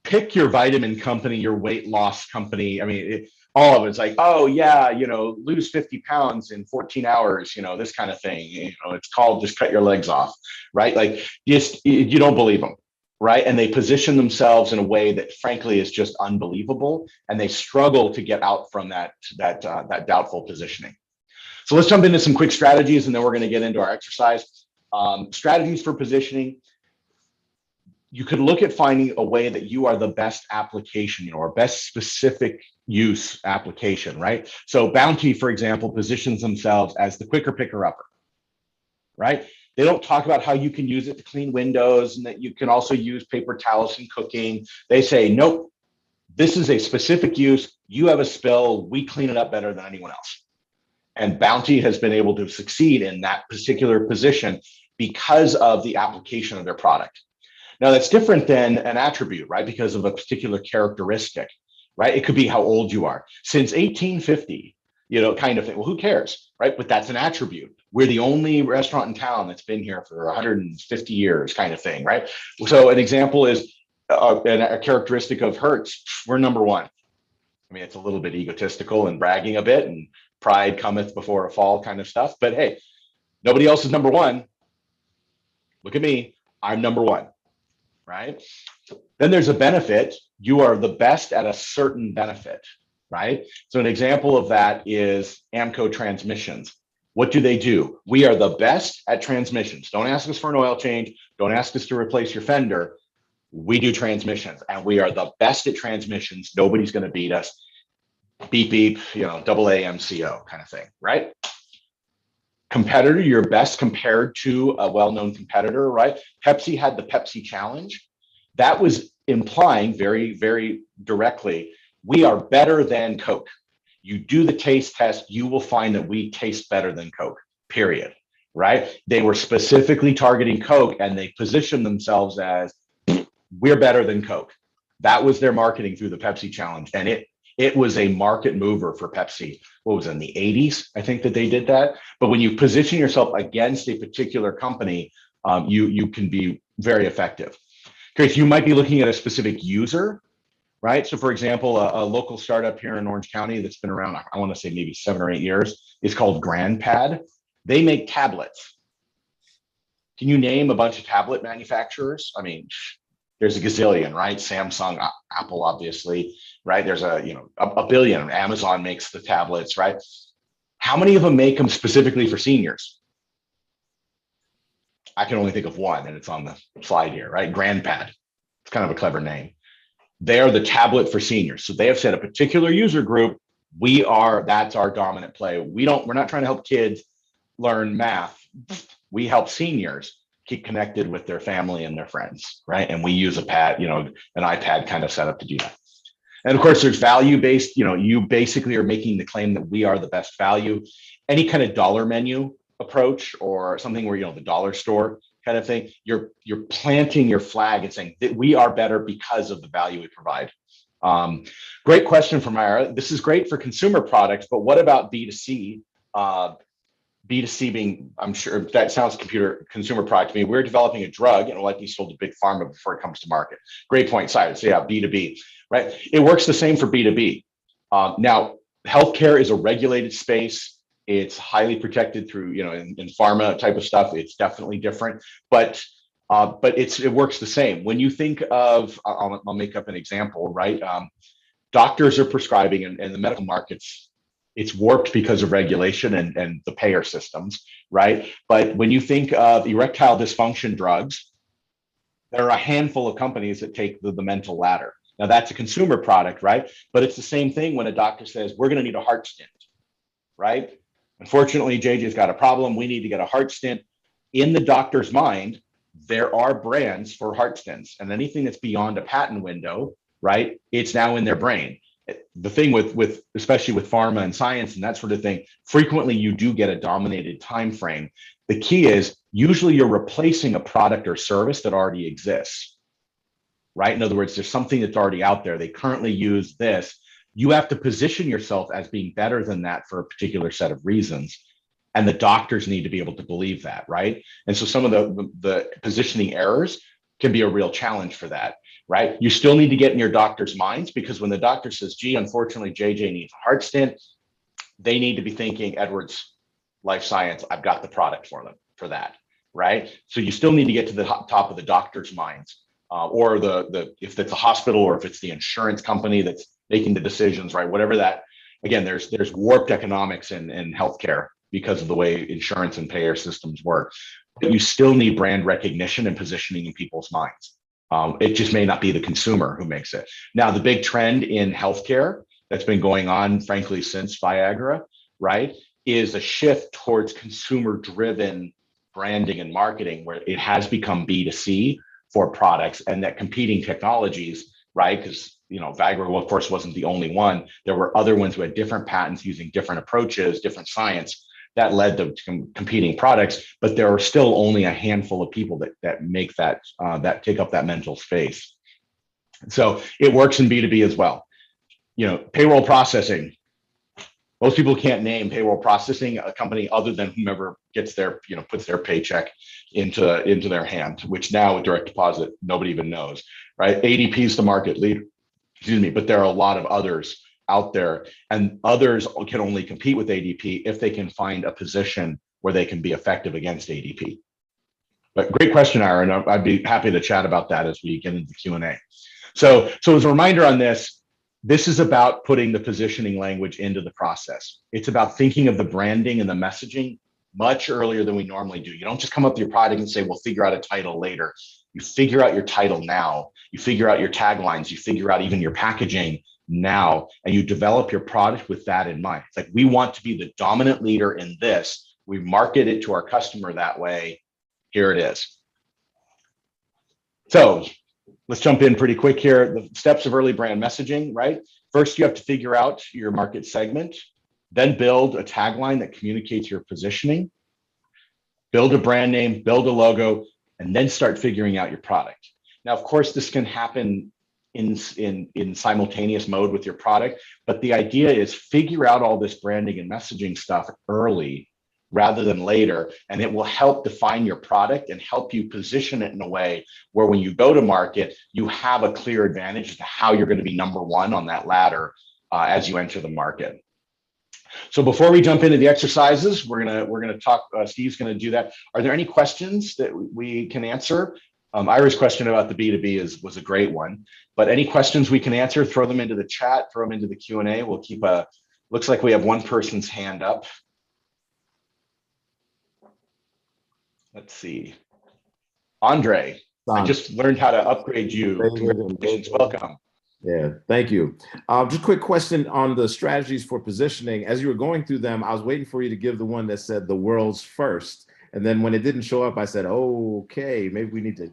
Pick your vitamin company, your weight loss company. I mean, all of it's like, oh yeah, lose 50 pounds in 14 hours, this kind of thing. It's called just cut your legs off, right? Like you don't believe them, right? And they position themselves in a way that frankly is just unbelievable. And they struggle to get out from that doubtful positioning. So let's jump into some quick strategies and then we're going to get into our exercise. Strategies for positioning. You could look at finding a way that you are the best application, or best specific use application, right? So Bounty, for example, positions themselves as the quicker picker-upper, right? They don't talk about how you can use it to clean windows and that you can also use paper towels in cooking. They say, nope, this is a specific use. You have a spill, we clean it up better than anyone else. And Bounty has been able to succeed in that particular position because of the application of their product. Now that's different than an attribute, right? Because of a particular characteristic, right? It could be how old you are. Since 1850, kind of thing. Well, who cares, right? But that's an attribute. We're the only restaurant in town that's been here for 150 years, kind of thing, right? So an example is a characteristic of Hertz. We're number one. I mean, it's a little bit egotistical and bragging a bit, and pride cometh before a fall kind of stuff. But hey, nobody else is number one. Look at me. I'm number one. Right? Then there's a benefit. You are the best at a certain benefit, right? So an example of that is Amco transmissions. What do? We are the best at transmissions. Don't ask us for an oil change. Don't ask us to replace your fender. We do transmissions and we are the best at transmissions. Nobody's going to beat us. Beep, beep, double AMCO kind of thing, right? Competitor, you're best compared to a well-known competitor, right? Pepsi had the Pepsi Challenge. That was implying very, very directly, we are better than Coke. You do the taste test, you will find that we taste better than Coke, period, right? They were specifically targeting Coke and they positioned themselves as, we're better than Coke. That was their marketing through the Pepsi Challenge. And it was a market mover for Pepsi. What was it, in the 80s? I think that they did that. But when you position yourself against a particular company, you can be very effective. Okay, so you might be looking at a specific user, right? So for example, a local startup here in Orange County that's been around, I want to say maybe 7 or 8 years, is called GrandPad. They make tablets. Can you name a bunch of tablet manufacturers? I mean, there's a gazillion, right? Samsung, Apple, obviously, right? There's a billion. Amazon makes the tablets, right? How many of them make them specifically for seniors? I can only think of one, and it's on the slide here, right? GrandPad. It's kind of a clever name. They are the tablet for seniors. So they have said a particular user group, that's our dominant play. We're not trying to help kids learn math. We help seniors keep connected with their family and their friends, right? And we use an iPad kind of setup to do that. And of course, there's value-based, you basically are making the claim that we are the best value. Any kind of dollar menu approach or something where, the dollar store kind of thing, you're planting your flag and saying that we are better because of the value we provide. Great question from Myra. This is great for consumer products, but what about B2C? B2C being, I'm sure that sounds consumer product to me. We're developing a drug and it'll likely be sold to big pharma before it comes to market. Great point, Cyrus. So yeah, B2B, right? It works the same for B2B. Now, healthcare is a regulated space. It's highly protected through, in pharma type of stuff. It's definitely different, but it works the same. When you think of, I'll make up an example, right? Doctors are prescribing in the medical markets. It's warped because of regulation and the payer systems, right? But when you think of erectile dysfunction drugs, there are a handful of companies that take the mental ladder. Now that's a consumer product, right? But it's the same thing when a doctor says, we're going to need a heart stent, right? Unfortunately, JJ's got a problem. We need to get a heart stent. In the doctor's mind, there are brands for heart stents, and anything that's beyond a patent window, right? It's now in their brain. The thing with especially with pharma and science and that sort of thing, frequently you do get a dominated time frame. The key is usually you're replacing a product or service that already exists, right? In other words, there's something that's already out there. They currently use this. You have to position yourself as being better than that for a particular set of reasons. And the doctors need to be able to believe that, right? And so some of the positioning errors can be a real challenge for that, right? You still need to get in your doctor's minds, because when the doctor says, gee, unfortunately, JJ needs a heart stent, they need to be thinking Edwards Life Science, I've got the product for them for that, right? So you still need to get to the top of the doctor's minds, or if it's a hospital or if it's the insurance company that's making the decisions, right? Whatever that, again, there's warped economics in healthcare because of the way insurance and payer systems work. But you still need brand recognition and positioning in people's minds. It just may not be the consumer who makes it. Now, the big trend in healthcare that's been going on, frankly, since Viagra, right, is a shift towards consumer-driven branding and marketing, where it has become B2C for products, and that competing technologies, right, because Viagra, well, of course, wasn't the only one. There were other ones who had different patents using different approaches, different science, that led to competing products, but there are still only a handful of people that make that take up that mental space. So it works in B2B as well. Payroll processing. Most people can't name payroll processing a company other than whomever gets their, puts their paycheck into their hand, which now with direct deposit, nobody even knows, right? ADP is the market leader, but there are a lot of others out there, and others can only compete with ADP if they can find a position where they can be effective against ADP. But great question, Aaron. I'd be happy to chat about that as we get into the Q&A. So as a reminder on this is about putting the positioning language into the process. It's about thinking of the branding and the messaging much earlier than we normally do. You don't just come up with your product and say, we'll figure out a title later. You figure out your title now. You figure out your taglines. You figure out even your packaging now, and you develop your product with that in mind. It's like, we want to be the dominant leader in this. We market it to our customer that way. Here it is. So let's jump in pretty quick here. The steps of early brand messaging, right? First, you have to figure out your market segment, then build a tagline that communicates your positioning, build a brand name, build a logo, and then start figuring out your product. Now, of course, this can happen in simultaneous mode with your product, but the idea is figure out all this branding and messaging stuff early rather than later, and it will help define your product and help you position it in a way where when you go to market, you have a clear advantage as to how you're going to be number one on that ladder as you enter the market. So before we jump into the exercises, we're gonna talk. Steve's going to do that. Are there any questions that we can answer? Ira's question about the B2B was a great one, but any questions we can answer, throw them into the chat, throw them into the Q&A. We'll keep looks like we have one person's hand up. Let's see. Andre, I just learned how to upgrade you. Congratulations, welcome. Yeah, thank you. Just a quick question on the strategies for positioning. As you were going through them, I was waiting for you to give the one that said the world's first. And then when it didn't show up, I said, oh, okay, maybe we need to,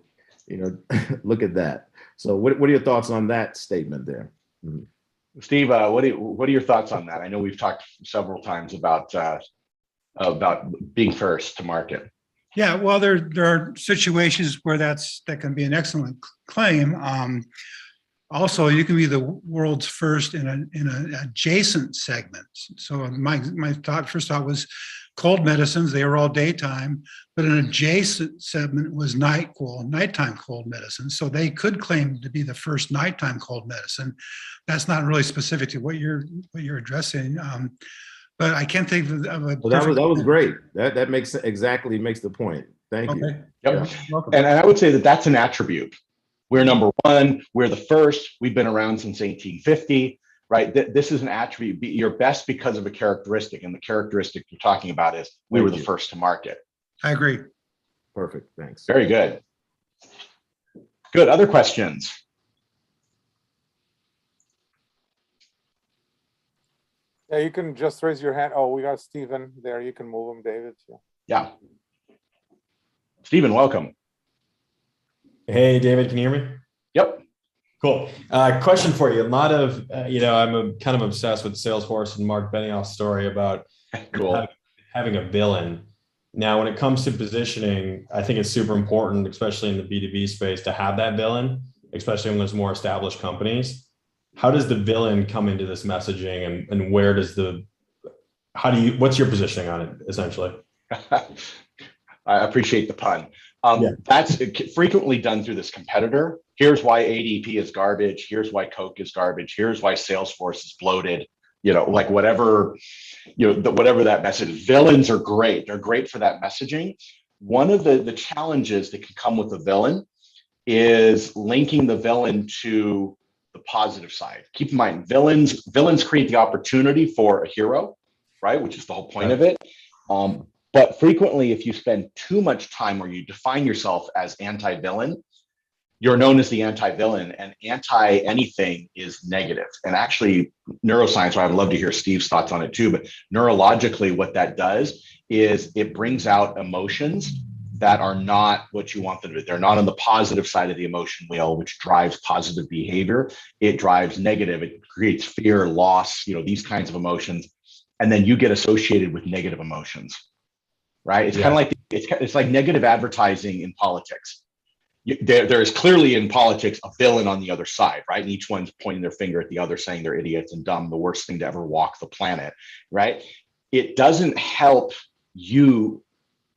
look at that. So what are your thoughts on that statement there? Mm-hmm. Steve, what are your thoughts on that? I know we've talked several times about being first to market. Yeah, well, there are situations where that can be an excellent claim. Also, you can be the world's first in an adjacent segment. So my first thought was cold medicines. They were all daytime, but an adjacent segment was nighttime cold medicine. So they could claim to be the first nighttime cold medicine. That's not really specific to what you're addressing. But I can't think of a. Well, that was great. That makes the point. Thank you. Yep. Yeah. And I would say that's an attribute. We're number one. We're the first. We've been around since 1850, right? This is an attribute. You're best because of a characteristic, and the characteristic you're talking about is we were the first to market. I agree. Perfect. Thanks. Very good. Good. Other questions? Yeah, you can just raise your hand. Oh, we got Stephen there. You can move him, David. Yeah. Stephen, welcome. Hey, David, can you hear me? Yep. Cool. Question for you. A lot of, I'm kind of obsessed with Salesforce and Mark Benioff's story about having a villain. Now, when it comes to positioning, I think it's super important, especially in the B2B space, to have that villain, especially when there's more established companies. How does the villain come into this messaging, and where does the what's your positioning on it, essentially? I appreciate the pun. Yeah. That's frequently done through this competitor. Here's why ADP is garbage. Here's why Coke is garbage. Here's why Salesforce is bloated. Like whatever, whatever that message is. Villains are great. They're great for that messaging. One of the challenges that can come with a villain is linking the villain to the positive side. Keep in mind, villains create the opportunity for a hero, right? Which is the whole point of it. But frequently, if you spend too much time where you define yourself as anti-villain, you're known as the anti-villain, and anti-anything is negative. And actually, neuroscience, I'd love to hear Steve's thoughts on it too, but neurologically, what that does is it brings out emotions that are not what you want them to be. They're not on the positive side of the emotion wheel, which drives positive behavior. It drives negative. It creates fear, loss, these kinds of emotions. And then you get associated with negative emotions. Right? It's kind of like it's like negative advertising in politics. There is clearly in politics a villain on the other side, right? And each one's pointing their finger at the other, saying they're idiots and dumb, the worst thing to ever walk the planet, right? It doesn't help you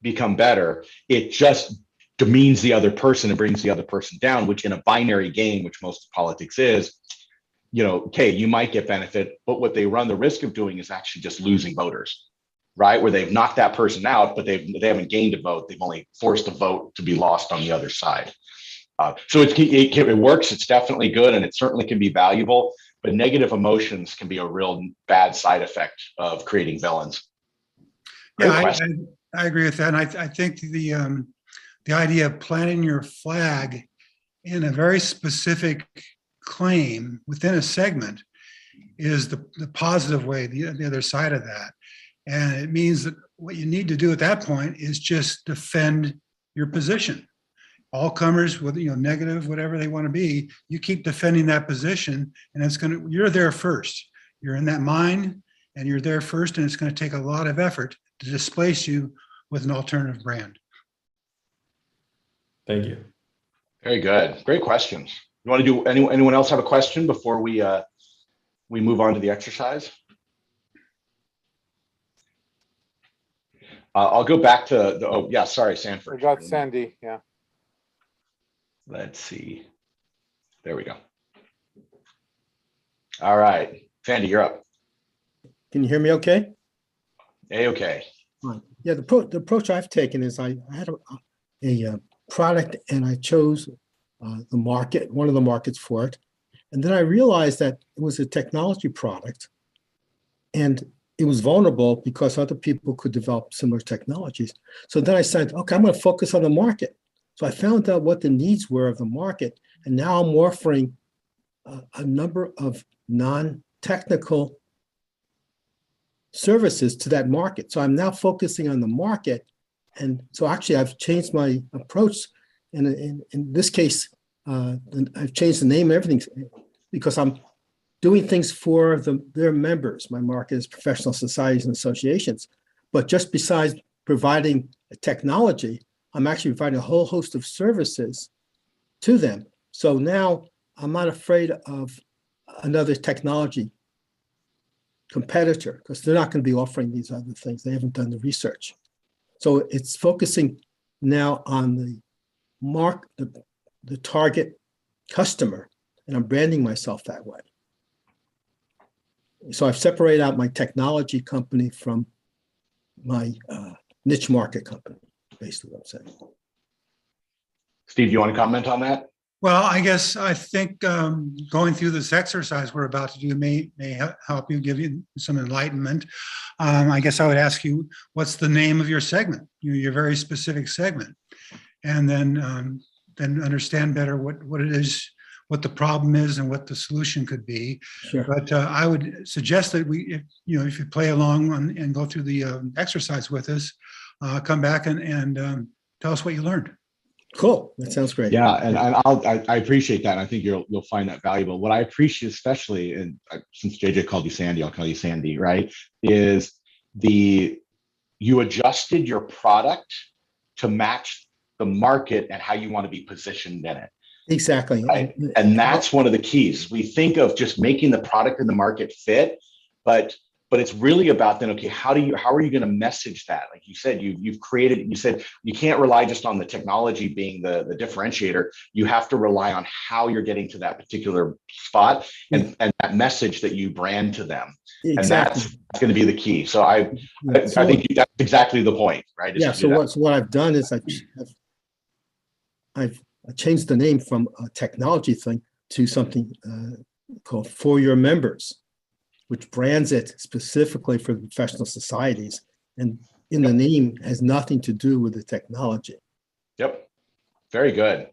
become better. It just demeans the other person and brings the other person down, which in a binary game, which most politics is, okay, you might get benefit, but what they run the risk of doing is actually just losing voters. Right, where they've knocked that person out, but they haven't gained a vote. They've only forced a vote to be lost on the other side. So it works. It's definitely good, and it certainly can be valuable. But negative emotions can be a real bad side effect of creating villains. I agree with that, and I think the idea of planting your flag in a very specific claim within a segment is the positive way. The other side of that. And it means that what you need to do at that point is just defend your position. All comers, whether negative, whatever they want to be, you keep defending that position, and you're there first. You're in that mine, and you're there first, and it's going to take a lot of effort to displace you with an alternative brand. Thank you. Very good. Great questions. You want to do anyone else have a question before we move on to the exercise? I'll go back to Sanford. We got Sandy, yeah. Let's see. There we go. All right, Sandy, you're up. Can you hear me okay? Okay. Right. Yeah, the approach I've taken is I had a product and I chose the market, one of the markets for it. And then I realized that it was a technology product and it was vulnerable because other people could develop similar technologies. So then I said, okay, I'm going to focus on the market. So I found out what the needs were of the market. And now I'm offering a number of non-technical services to that market. So I'm now focusing on the market. And so actually I've changed my approach. And in this case, I've changed the name and everything because I'm doing things for their members. My market is professional societies and associations. But just besides providing a technology, I'm actually providing a whole host of services to them. So now I'm not afraid of another technology competitor because they're not going to be offering these other things. They haven't done the research. So it's focusing now on the target customer, and I'm branding myself that way. So I've separated out my technology company from my niche market company, basically what I'm saying. Steve, you want to comment on that? Well, I think going through this exercise we're about to do may help you, give you some enlightenment. I guess I would ask you, what's the name of your segment, your very specific segment, and then understand better what it is, what the problem is, and what the solution could be. Sure. But I would suggest that if you play along and go through the exercise with us, come back and tell us what you learned. Cool. That sounds great. Yeah, and I appreciate that. And I think you'll find that valuable. What I appreciate, especially, and since JJ called you Sandy, I'll call you Sandy, right? Is you adjusted your product to match the market and how you want to be positioned in it. Exactly. Right? And that's one of the keys. We think of just making the product and the market fit, but But it's really about then, okay, how are you going to message that? Like you said, you said you can't rely just on the technology being the differentiator. You have to rely on how you're getting to that particular spot and that message that you brand to them. Exactly. And that's going to be the key. So I think that's exactly the point, right? Yeah. So what I've done is I've changed the name from a technology thing to something called For Your Members, which brands it specifically for professional societies. And in the name has nothing to do with the technology. Yep. Very good.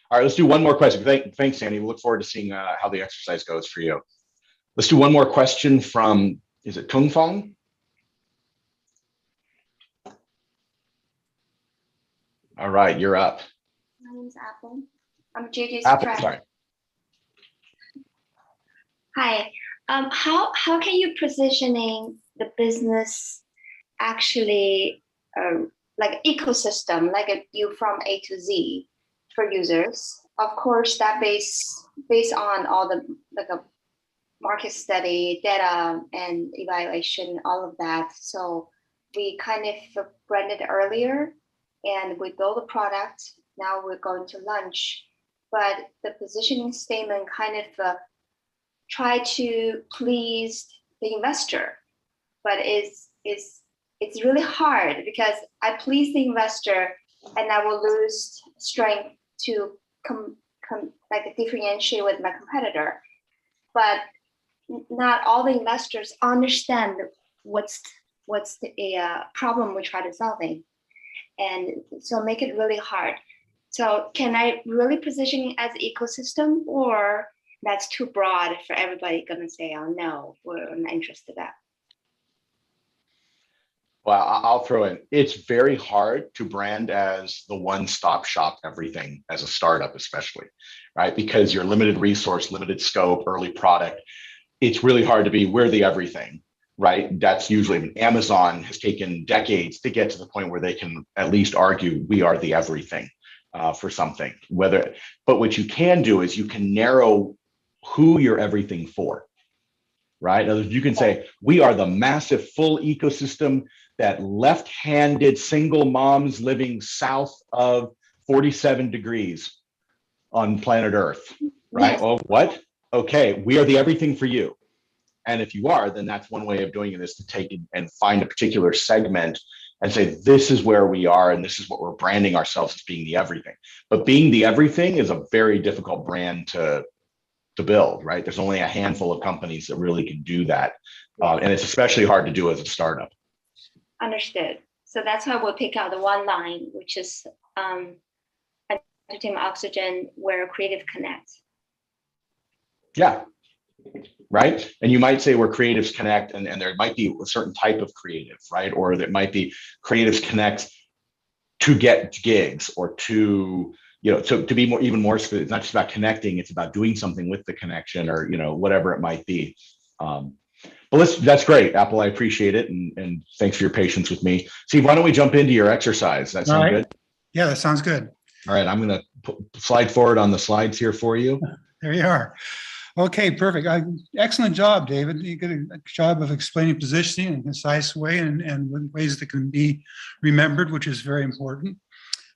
All right, let's do one more question. Thanks, Sandy. We look forward to seeing how the exercise goes for you. Let's do one more question from, is it Tung Fong? All right, you're up. My name's Apple. I'm JJ's Apple, friend. sorry. Hi. How can you positioning the business actually like ecosystem, like you from A to Z for users? Of course, that based on all the like a market study, data, and evaluation, all of that. So we kind of branded earlier, and we build a product. Now we're going to launch, but the positioning statement kind of try to please the investor, but it's really hard because I please the investor and I will lose strength to like differentiate with my competitor. But not all the investors understand what's the problem we try to solving, and so make it really hard. So can I really position it as ecosystem, or that's too broad for everybody gonna say, oh no, we're not interested in that? Well, I'll throw in, it's very hard to brand as the one-stop shop everything as a startup, especially, right? Because you're limited resource, limited scope, early product. It's really hard to be, we're the everything, right? That's usually, Amazon has taken decades to get to the point where they can at least argue we are the everything for something. But what you can do is you can narrow who you're everything for, right? You can say, we are the massive full ecosystem that left-handed single moms living south of 47 degrees on planet Earth, right? Yes. Oh, what? Okay, we are the everything for you. And if you are, then that's one way of doing it, is to take and find a particular segment and say, this is where we are, and this is what we're branding ourselves as being the everything. But being the everything is a very difficult brand to build, right? There's only a handful of companies that really can do that. And it's especially hard to do as a startup. Understood. So that's why we'll pick out the one line, which is entertainment oxygen, where creative connects. Yeah, right. And you might say where creatives connect, and there might be a certain type of creative, right? Or there might be creatives connect to get gigs, or to, you know, to be more, even more specific. It's not just about connecting, it's about doing something with the connection, or, you know, whatever it might be. But that's great, Apple. I appreciate it. And thanks for your patience with me. Steve, why don't we jump into your exercise? That sound good? Yeah, that sounds good. All right, I'm going to slide forward on the slides here for you. There you are. Okay, perfect. Excellent job, David. You did a job of explaining positioning in a concise way and ways that can be remembered, which is very important.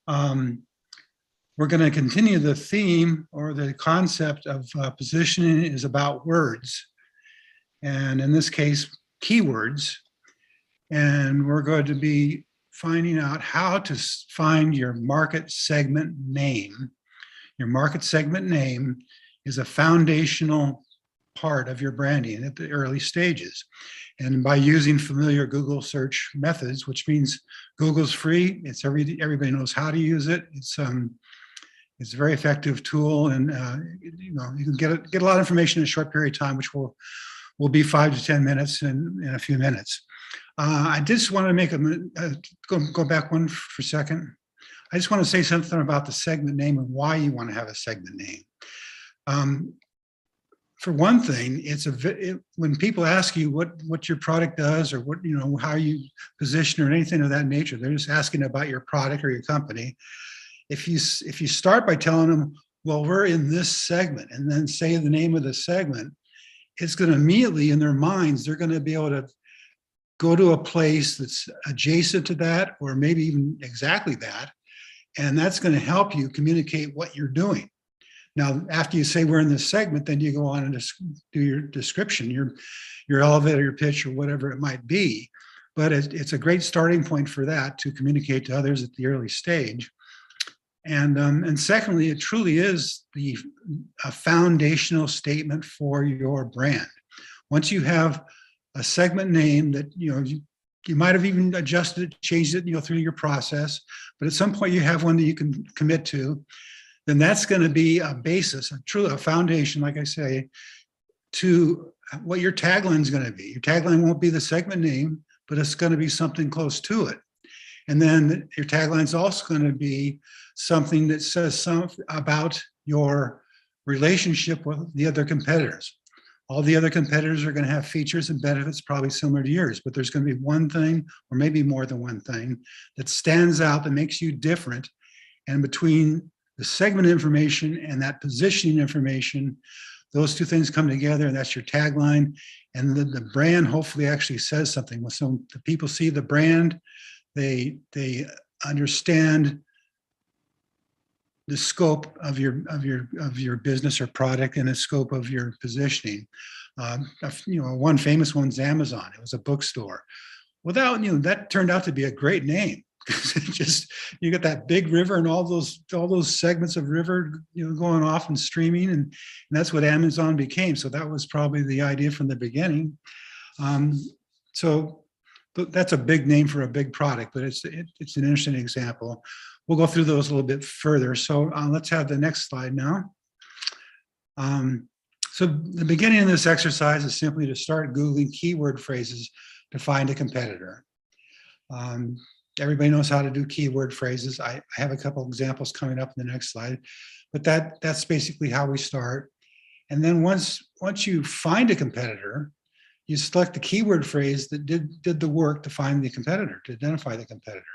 We're going to continue the theme, or the concept of positioning is about words. And in this case, keywords. And we're going to be finding out how to find your market segment name. Your market segment name is a foundational part of your branding at the early stages. And by using familiar Google search methods, which means Google's free, everybody knows how to use it. It's a very effective tool, and you know, you can get a lot of information in a short period of time, which will be 5 to 10 minutes in a few minutes. I just want to make go back one for a second. I just want to say something about the segment name and why you want to have a segment name. For one thing, when people ask you what your product does, or what, you know, how you position, or anything of that nature, they're just asking about your product or your company. If you start by telling them, well, we're in this segment, and then say the name of the segment, it's going to immediately in their minds, they're going to be able to go to a place that's adjacent to that, or maybe even exactly that. And that's going to help you communicate what you're doing. Now, after you say we're in this segment, then you go on and do your description, your elevator pitch, or whatever it might be. But it's a great starting point for that, to communicate to others at the early stage. And secondly, it truly is a foundational statement for your brand. Once you have a segment name that you might have even adjusted it, changed it, through your process, but at some point you have one that you can commit to, then that's going to be a basis, a foundation, like I say, to what your tagline is going to be. Your tagline won't be the segment name, but it's going to be something close to it. And then your tagline is also going to be something that says something about your relationship with the other competitors. All the other competitors are going to have features and benefits probably similar to yours, but there's going to be one thing, or maybe more than one thing, that stands out, that makes you different. And between the segment information and that positioning information, those two things come together, and that's your tagline. And the brand hopefully actually says something. When the people see the brand, they understand the scope of your business or product, and the scope of your positioning. One famous one's Amazon. It was a bookstore. Without, that turned out to be a great name. You get that big river and all those segments of river, going off and streaming, and that's what Amazon became. So that was probably the idea from the beginning. So that's a big name for a big product, but it's an interesting example. We'll go through those a little bit further. So let's have the next slide now. So the beginning of this exercise is simply to start Googling keyword phrases to find a competitor. Everybody knows how to do keyword phrases. I have a couple examples coming up in the next slide, but that's basically how we start. And then once you find a competitor, you select the keyword phrase that did the work to find the competitor, to identify the competitor.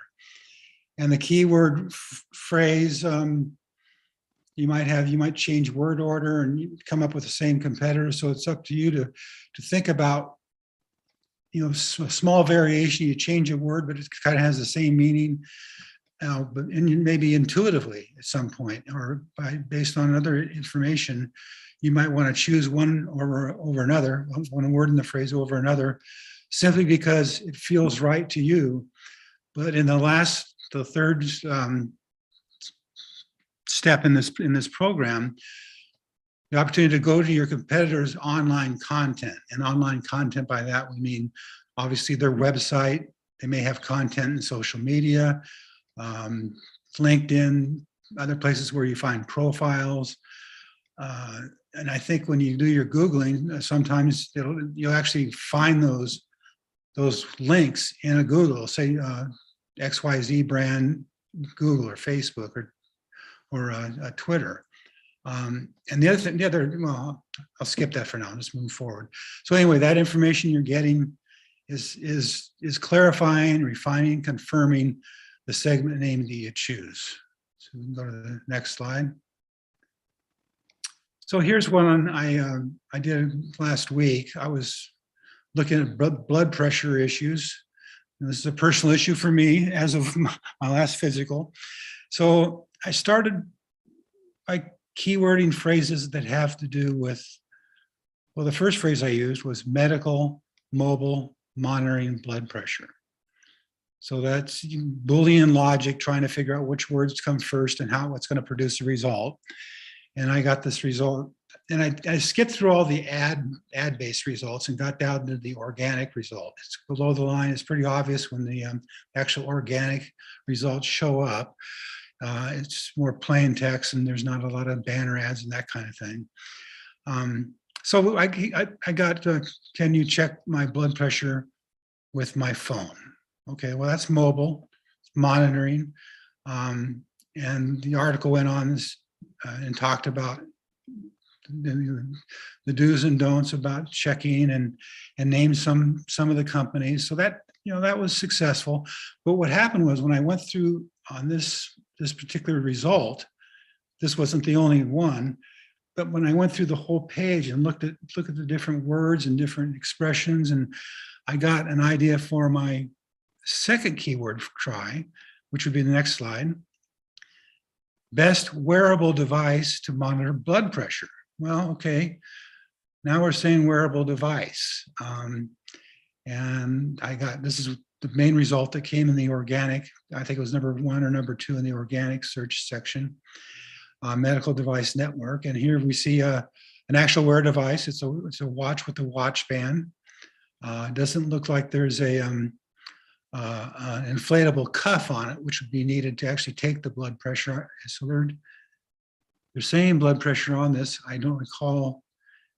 And the keyword phrase, you might change word order and you come up with the same competitor. So it's up to you to think about, a small variation. You change a word, but it kind of has the same meaning, but maybe intuitively at some point, or based on other information, you might want to choose one over another, one word in the phrase over another, simply because it feels right to you. But in the third step in this program, the opportunity to go to your competitors' online content. And online content, by that we mean obviously their website. They may have content in social media, LinkedIn, other places where you find profiles. And I think when you do your Googling, sometimes you'll actually find those links in a Google, say XYZ brand, Google or Facebook or Twitter. And well, I'll skip that for now. Just move forward. So anyway, that information you're getting is clarifying, refining, confirming the segment name that you choose. So we can go to the next slide. So here's one I did last week. I was looking at blood pressure issues. And this is a personal issue for me as of my last physical. So I started by keywording phrases that have to do with, well, the first phrase I used was medical mobile monitoring blood pressure. So that's Boolean logic, trying to figure out which words come first and what's going to produce a result. And I got this result, and I skipped through all the ad-based results and got down to the organic result. It's below the line. It's pretty obvious when the actual organic results show up. It's more plain text, and there's not a lot of banner ads and that kind of thing. So I got, can you check my blood pressure with my phone? Okay, well, that's mobile, monitoring. And the article went on and talked about the do's and don'ts about checking and named some of the companies. So that, that was successful. But what happened was when I went through on this particular result, this wasn't the only one. but when I went through the whole page and looked at the different words and different expressions, and I got an idea for my second keyword try, which would be the next slide. Best wearable device to monitor blood pressure. Well, okay, now we're saying wearable device. And I got, this is the main result that came in the organic. I think it was number 1 or number 2 in the organic search section, medical device network. And here we see an actual wear device. It's a watch with a watch band. It doesn't look like there's an inflatable cuff on it, which would be needed to actually take the blood pressure. So they're saying blood pressure on this. I don't recall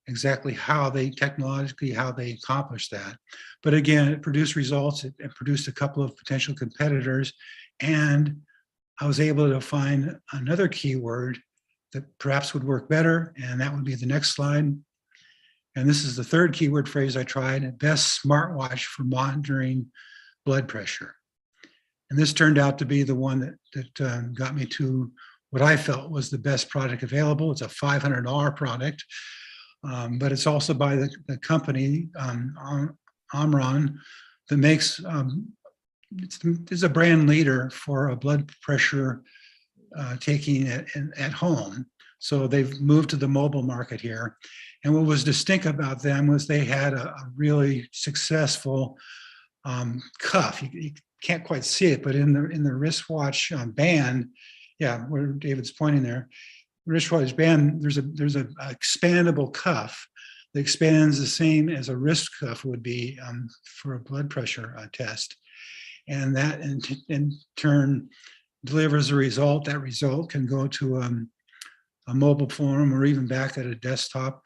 exactly how they technologically, how they accomplished that. But again, it produced results. It produced a couple of potential competitors. And I was able to find another keyword that perhaps would work better. And that would be the next slide. And this is the third keyword phrase I tried: best smartwatch for monitoring blood pressure. And this turned out to be the one that got me to what I felt was the best product available. It's a $500 product, but it's also by the company, Omron, that makes, it's a brand leader for a blood pressure taking at home. So they've moved to the mobile market here. And what was distinct about them was they had a really successful cuff. You can't quite see it, but in the wristwatch band, yeah, where David's pointing there, wristwatch band, there's a expandable cuff that expands the same as a wrist cuff would be for a blood pressure test, and that in turn delivers a result. That result can go to a mobile form or even back at a desktop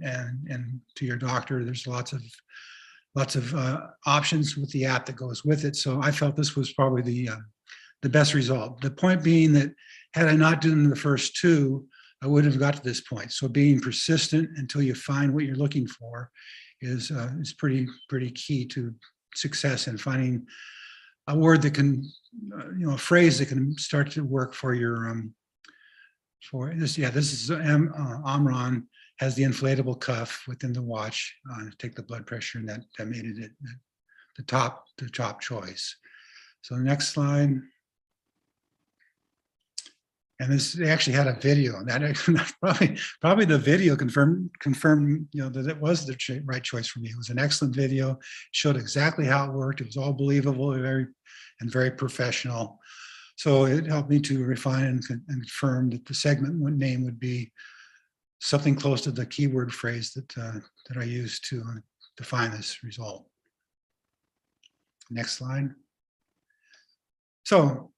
and to your doctor. There's lots of options with the app that goes with it. So I felt this was probably the best result. The point being that had I not done the first two, I wouldn't have got to this point. So being persistent until you find what you're looking for is pretty key to success in finding a word that can, a phrase that can start to work for your for this. Yeah, this is Omron has the inflatable cuff within the watch to take the blood pressure, and that made it the top choice. So the next slide. And this, they actually had a video, and that probably the video confirmed that it was the right choice for me. It was an excellent video. It showed exactly how it worked. It was all believable, very professional. So it helped me to refine and confirm that the segment name would be something close to the keyword phrase that I used to define this result. Next slide. So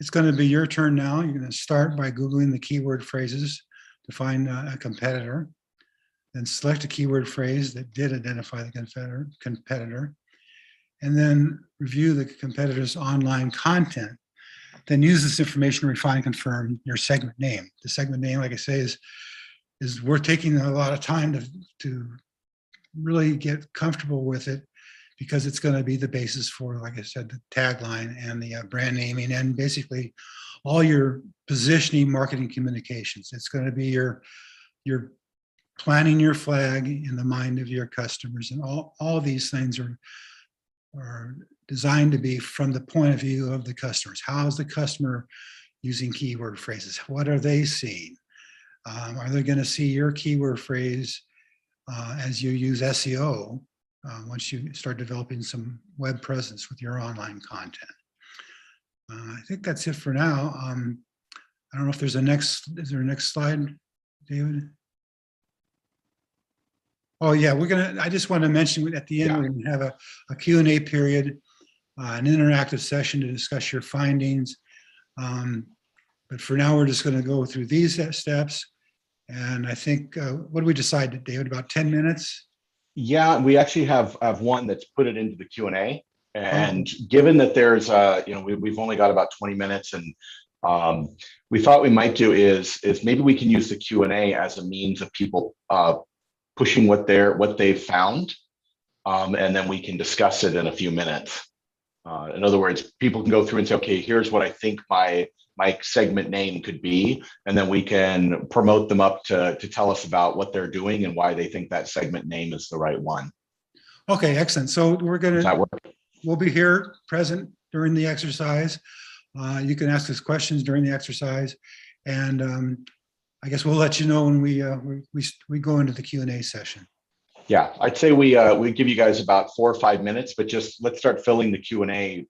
it's going to be your turn now. You're going to start by Googling the keyword phrases to find a competitor, then select a keyword phrase that did identify the competitor, and then review the competitor's online content. Then use this information to refine and confirm your segment name. The segment name, like I say, is we're taking a lot of time to really get comfortable with it, because it's going to be the basis for, like I said, the tagline and the brand naming and basically all your positioning, marketing communications. It's going to be your planting your flag in the mind of your customers, and all these things are designed to be from the point of view of the customers. How is the customer using keyword phrases? What are they seeing? Are they going to see your keyword phrase as you use SEO? Once you start developing some web presence with your online content. I think that's it for now. I don't know if there's is there a next slide, David? Oh yeah, I just want to mention at the end, we're going to have a Q&A period, an interactive session to discuss your findings. But for now, we're just going to go through these steps. And I think, what did we decide, David, about 10 minutes? Yeah, we actually have one that's put it into the Q&A, and given that there's we've only got about 20 minutes, and we thought we might do is maybe we can use the Q&A as a means of people pushing what they've found, and then we can discuss it in a few minutes. In other words, people can go through and say, okay, here's what I think my my segment name could be, and then we can promote them up to tell us about what they're doing and why they think that segment name is the right one. Okay, excellent. So Does that work? we'll be here present during the exercise. You can ask us questions during the exercise, and I guess we'll let you know when we go into the Q&A session. Yeah, I'd say we give you guys about 4 or 5 minutes, but just let's start filling the Q&A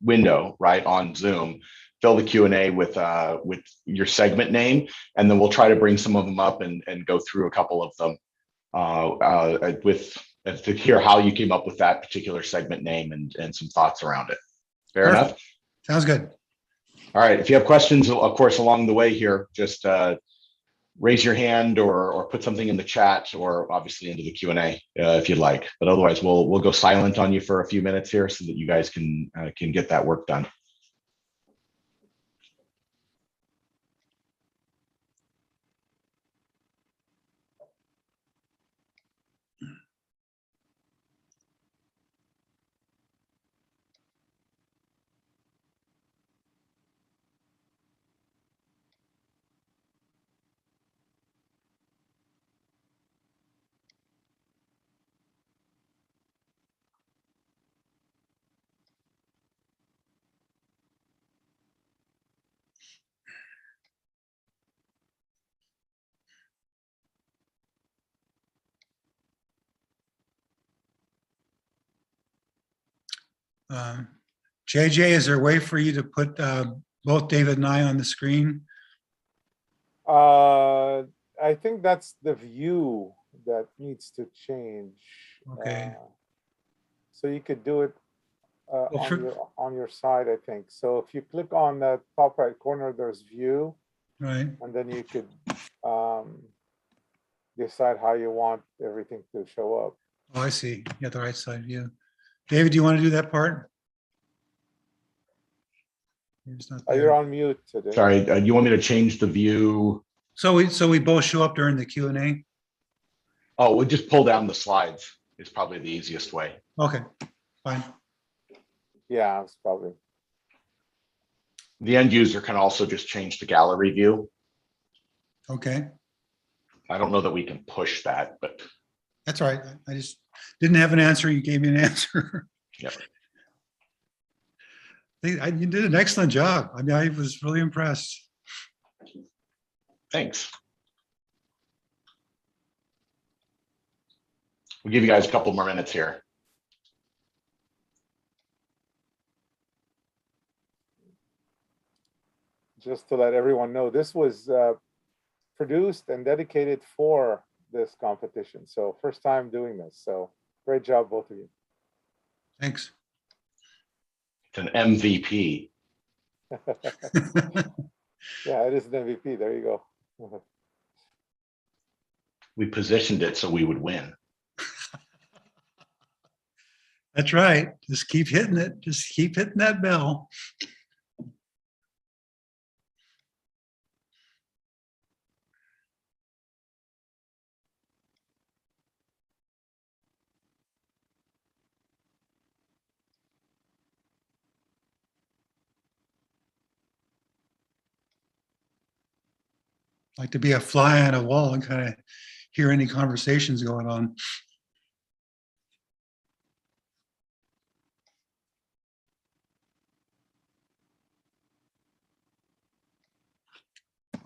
window right on Zoom. Fill the Q&A with your segment name, and then we'll try to bring some of them up and go through a couple of them to hear how you came up with that particular segment name and some thoughts around it. Fair enough? Sounds good. All right. If you have questions, of course, along the way here, just raise your hand or put something in the chat, or obviously into the Q&A if you'd like. But otherwise, we'll go silent on you for a few minutes here so that you guys can get that work done. JJ, is there a way for you to put both David and I on the screen? I think that's the view that needs to change. Okay. So you could do it Well, on your side, I think. So if you click on the top right corner, there's view, Right. and then you could decide how you want everything to show up. Oh, I see. You got the right side view. David, do you want to do that part? He's not You're there. on mute today. Sorry, you want me to change the view? So we both show up during the Q&A? Oh, we'll just pull down the slides. Is probably the easiest way. Okay, fine. Yeah, it's probably. The end user can also just change the gallery view. Okay, I don't know that we can push that, but that's all right. I just didn't have an answer. You gave me an answer. Yep. You did an excellent job. I mean, I was really impressed. Thanks. We'll give you guys a couple more minutes here. Just to let everyone know, this was produced and dedicated for this competition. So first time doing this. So great job, both of you. Thanks. It's an MVP. Yeah, it is an MVP. There you go. We positioned it so we would win. That's right. Just keep hitting it. Just keep hitting that bell. Like to be a fly on a wall and kind of hear any conversations going on.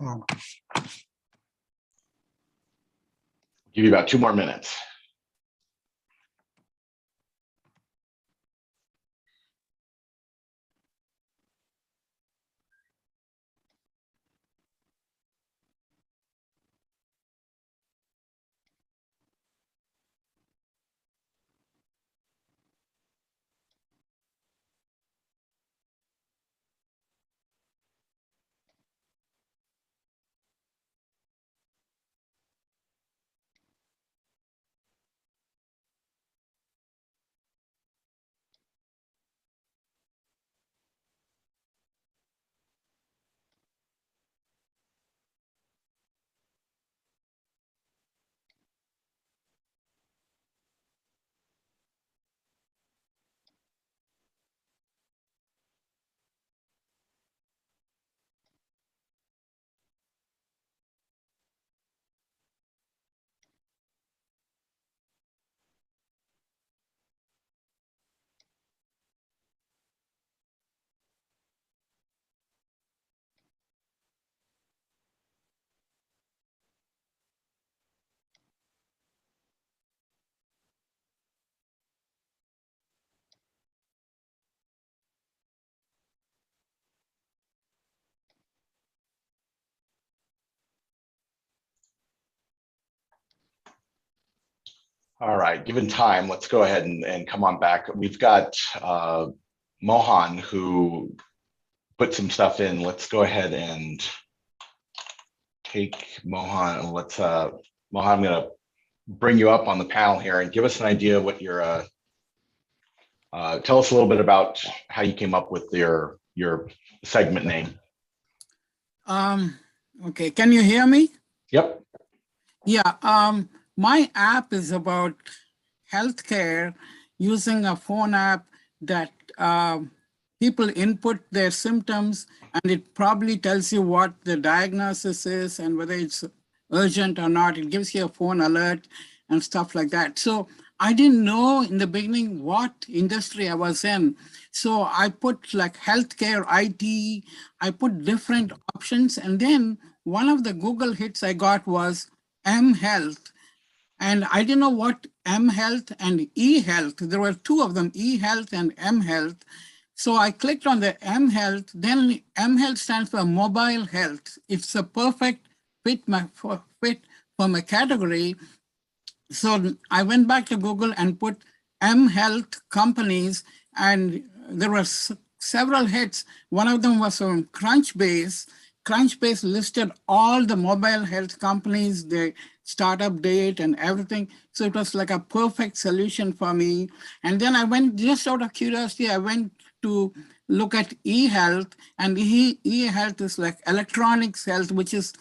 Oh, Give you about 2 more minutes. All right, given time, let's go ahead and come on back. We've got Mohan who put some stuff in. Let's go ahead and take Mohan and let's Mohan, I'm gonna bring you up on the panel here and give us an idea what your tell us a little bit about how you came up with your segment name. Okay, can you hear me? Yep. Yeah, my app is about healthcare using a phone app that people input their symptoms and it probably tells you what the diagnosis is and whether it's urgent or not. It gives you a phone alert and stuff like that. So I didn't know in the beginning what industry I was in. So I put like healthcare, IT, I put different options. And then one of the Google hits I got was M Health. And I didn't know what M Health and E Health, there were two of them, E Health and M Health. So I clicked on the M Health, then M Health stands for mobile health. It's a perfect fit for my category. So I went back to Google and put M Health companies, and there were several hits. One of them was from Crunchbase. Crunchbase listed all the mobile health companies, their startup date and everything. So it was like a perfect solution for me. And then I went, just out of curiosity, I went to look at eHealth, and eHealth is like electronics health, which is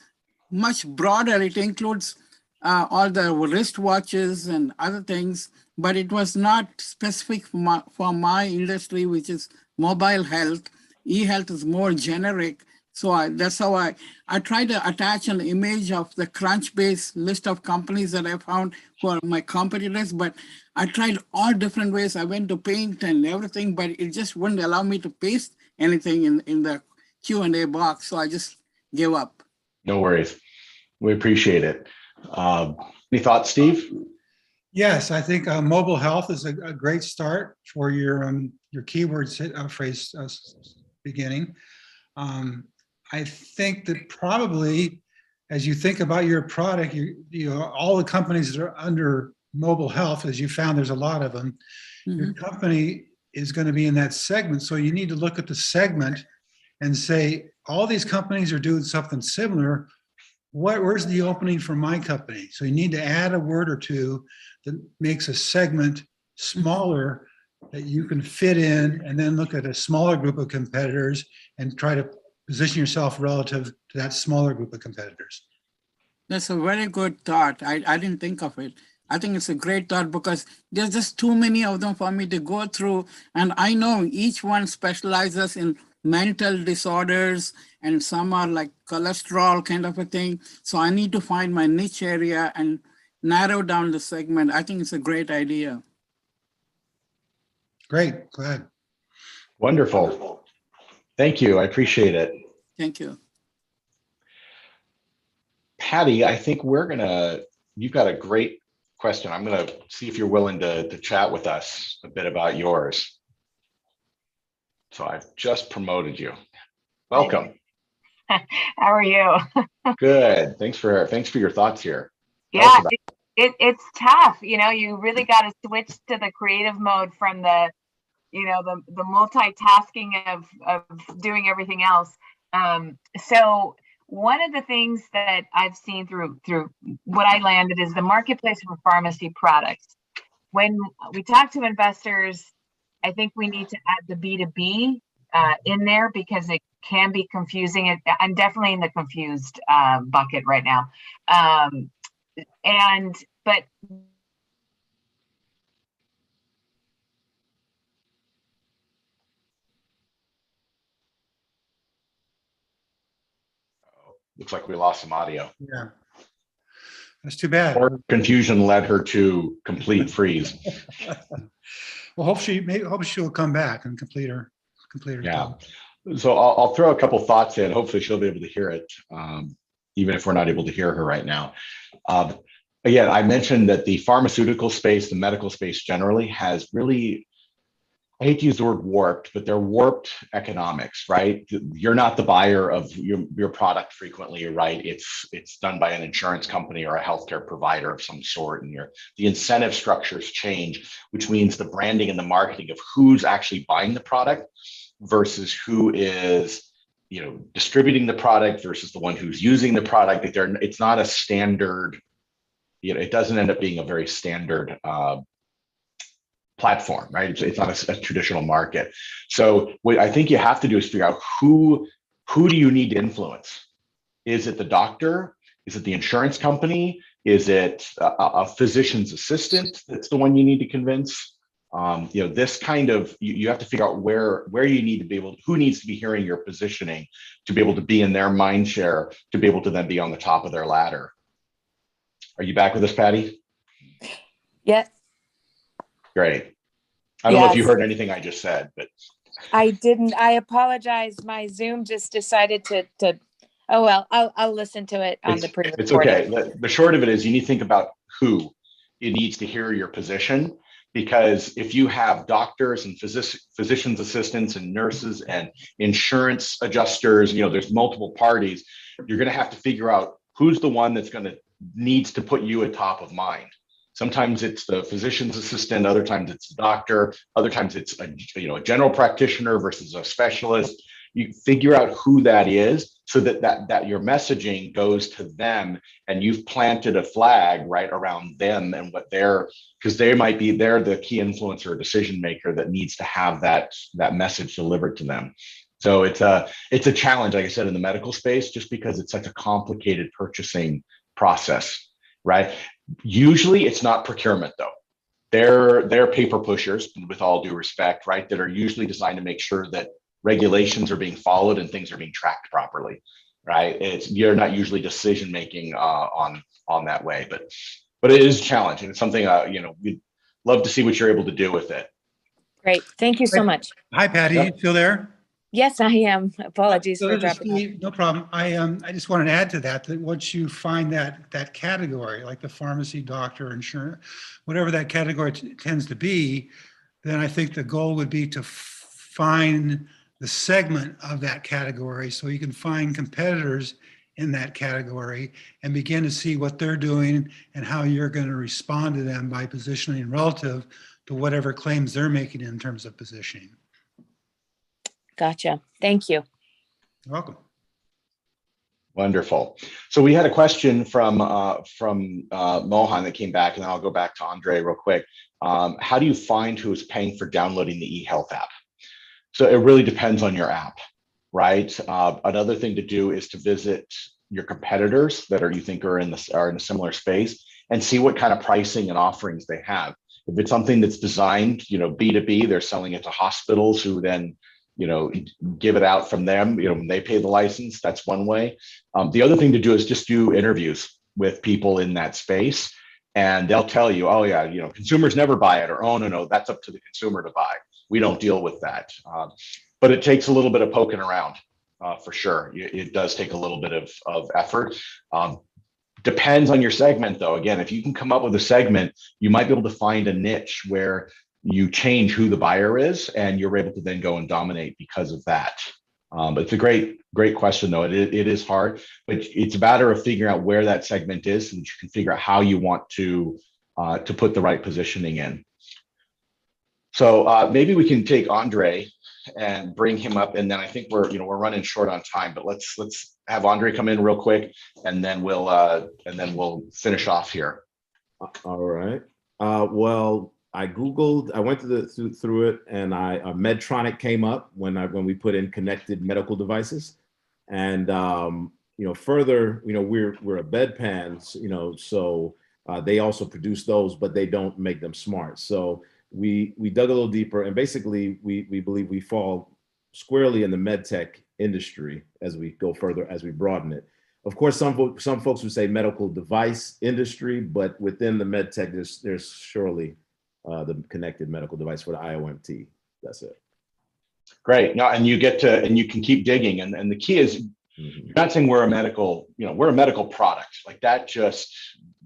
much broader. It includes all the wristwatches and other things, but it was not specific for my industry, which is mobile health. eHealth is more generic. So that's how I try to attach an image of the Crunchbase list of companies that I found for my competitors, but I tried all different ways. I went to Paint and everything, but it just wouldn't allow me to paste anything in the Q&A box. So I just gave up. No worries. We appreciate it. Any thoughts, Steve? Yes, I think mobile health is a great start for your keyword phrase beginning. I think that probably as you think about your product, all the companies that are under mobile health, as you found, there's a lot of them. Your company is going to be in that segment. So you need to look at the segment and say, all these companies are doing something similar. Where's the opening for my company? So you need to add a word or two that makes a segment smaller that you can fit in, and then look at a smaller group of competitors and try to position yourself relative to that smaller group of competitors. That's a very good thought. I didn't think of it. I think it's a great thought because there's just too many of them for me to go through. And I know each one specializes in mental disorders and some are like cholesterol kind of a thing. So I need to find my niche area and narrow down the segment. I think it's a great idea. Great, glad. Wonderful. Thank you. I appreciate it. Thank you. Patty, I think you've got a great question. I'm going to see if you're willing to chat with us a bit about yours. So I've just promoted you. Welcome. How are you? Good. Thanks for your thoughts here. Yeah, it's tough. You really got to switch to the creative mode from the multitasking of doing everything else. So one of the things that I've seen through what I landed is the marketplace for pharmacy products. When we talk to investors, I think we need to add the B2B in there because it can be confusing. I'm definitely in the confused bucket right now. But looks like we lost some audio. Yeah, that's too bad. Or confusion led her to complete freeze. Well, hope she'll come back and complete her. Yeah. So I'll throw a couple thoughts in. Hopefully she'll be able to hear it, even if we're not able to hear her right now. Again, I mentioned that the pharmaceutical space, the medical space generally, has really I hate to use the word warped, but they're warped economics, right? You're not the buyer of your product frequently, right? It's done by an insurance company or a healthcare provider of some sort, and the incentive structures change, which means the branding and the marketing of who's actually buying the product versus who is, distributing the product versus the one who's using the product. It's not a standard, it doesn't end up being a very standard platform, right? It's not a traditional market. So what I think you have to do is figure out who do you need to influence? Is it the doctor? Is it the insurance company? Is it a physician's assistant that's the one you need to convince? This kind of, you have to figure out where you need to be able, who needs to be hearing your positioning to be able to be in their mind share, to be able to then be on the top of their ladder. Are you back with us, Patty? Yes. Great. I don't know if you heard anything I just said, but I didn't. I apologize. My Zoom just decided to oh well, I'll listen to it on the pre-recording. It's okay. The short of it is you need to think about who it needs to hear your position, because if you have doctors and physicians assistants and nurses and insurance adjusters, there's multiple parties, you're going to have to figure out who's the one that's needs to put you at top of mind. Sometimes it's the physician's assistant, other times it's the doctor, other times it's a general practitioner versus a specialist. You figure out who that is so that your messaging goes to them, and you've planted a flag right around them and what because they're the key influencer or decision maker that needs to have that message delivered to them. So it's a challenge, like I said, in the medical space, just because it's such a complicated purchasing process, right? Usually it's not procurement though. They're paper pushers, with all due respect, right? That are usually designed to make sure that regulations are being followed and things are being tracked properly, right? You're not usually decision making on that way, but it is challenging. It's something we'd love to see what you're able to do with it. Great, thank you so much. Hi, Patty. You still there? Yes, I am. Apologies for dropping Steve, no problem. I just want to add to that once you find that category, like the pharmacy, doctor, insurance, whatever that category tends to be, then I think the goal would be to find the segment of that category so you can find competitors in that category and begin to see what they're doing and how you're going to respond to them by positioning relative to whatever claims they're making in terms of positioning. Gotcha. Thank you. You're welcome. Wonderful. So we had a question from Mohan that came back, and then I'll go back to Andre real quick. How do you find who is paying for downloading the eHealth app? So it really depends on your app, right? Another thing to do is to visit your competitors that you think are in a similar space and see what kind of pricing and offerings they have. If it's something that's designed, B2B, they're selling it to hospitals who then give it out from them, they pay the license. That's one way. The other thing to do is just do interviews with people in that space, and they'll tell you, oh yeah, consumers never buy it, or oh no, that's up to the consumer to buy. We don't deal with that. But it takes a little bit of poking around for sure. It does take a little bit of effort. Depends on your segment though. Again, if you can come up with a segment, you might be able to find a niche where you change who the buyer is, and you're able to then go and dominate because of that. But it's a great question though. It is hard, but it's a matter of figuring out where that segment is so that you can figure out how you want to put the right positioning in. So maybe we can take Andre and bring him up, and then I think we're running short on time, but let's have Andre come in real quick, and then we'll finish off here. All right. Well, I Googled, I went through it, and Medtronic came up when we put in connected medical devices. And, further, we're a bedpans, so they also produce those, but they don't make them smart. So we dug a little deeper, and basically we believe we fall squarely in the med tech industry as we go further, as we broaden it. Of course, some folks would say medical device industry, but within the med tech, there's surely the connected medical device for the IOMT. That's it. Great. No, and you can keep digging. And the key is, you're not saying we're a medical product. Like that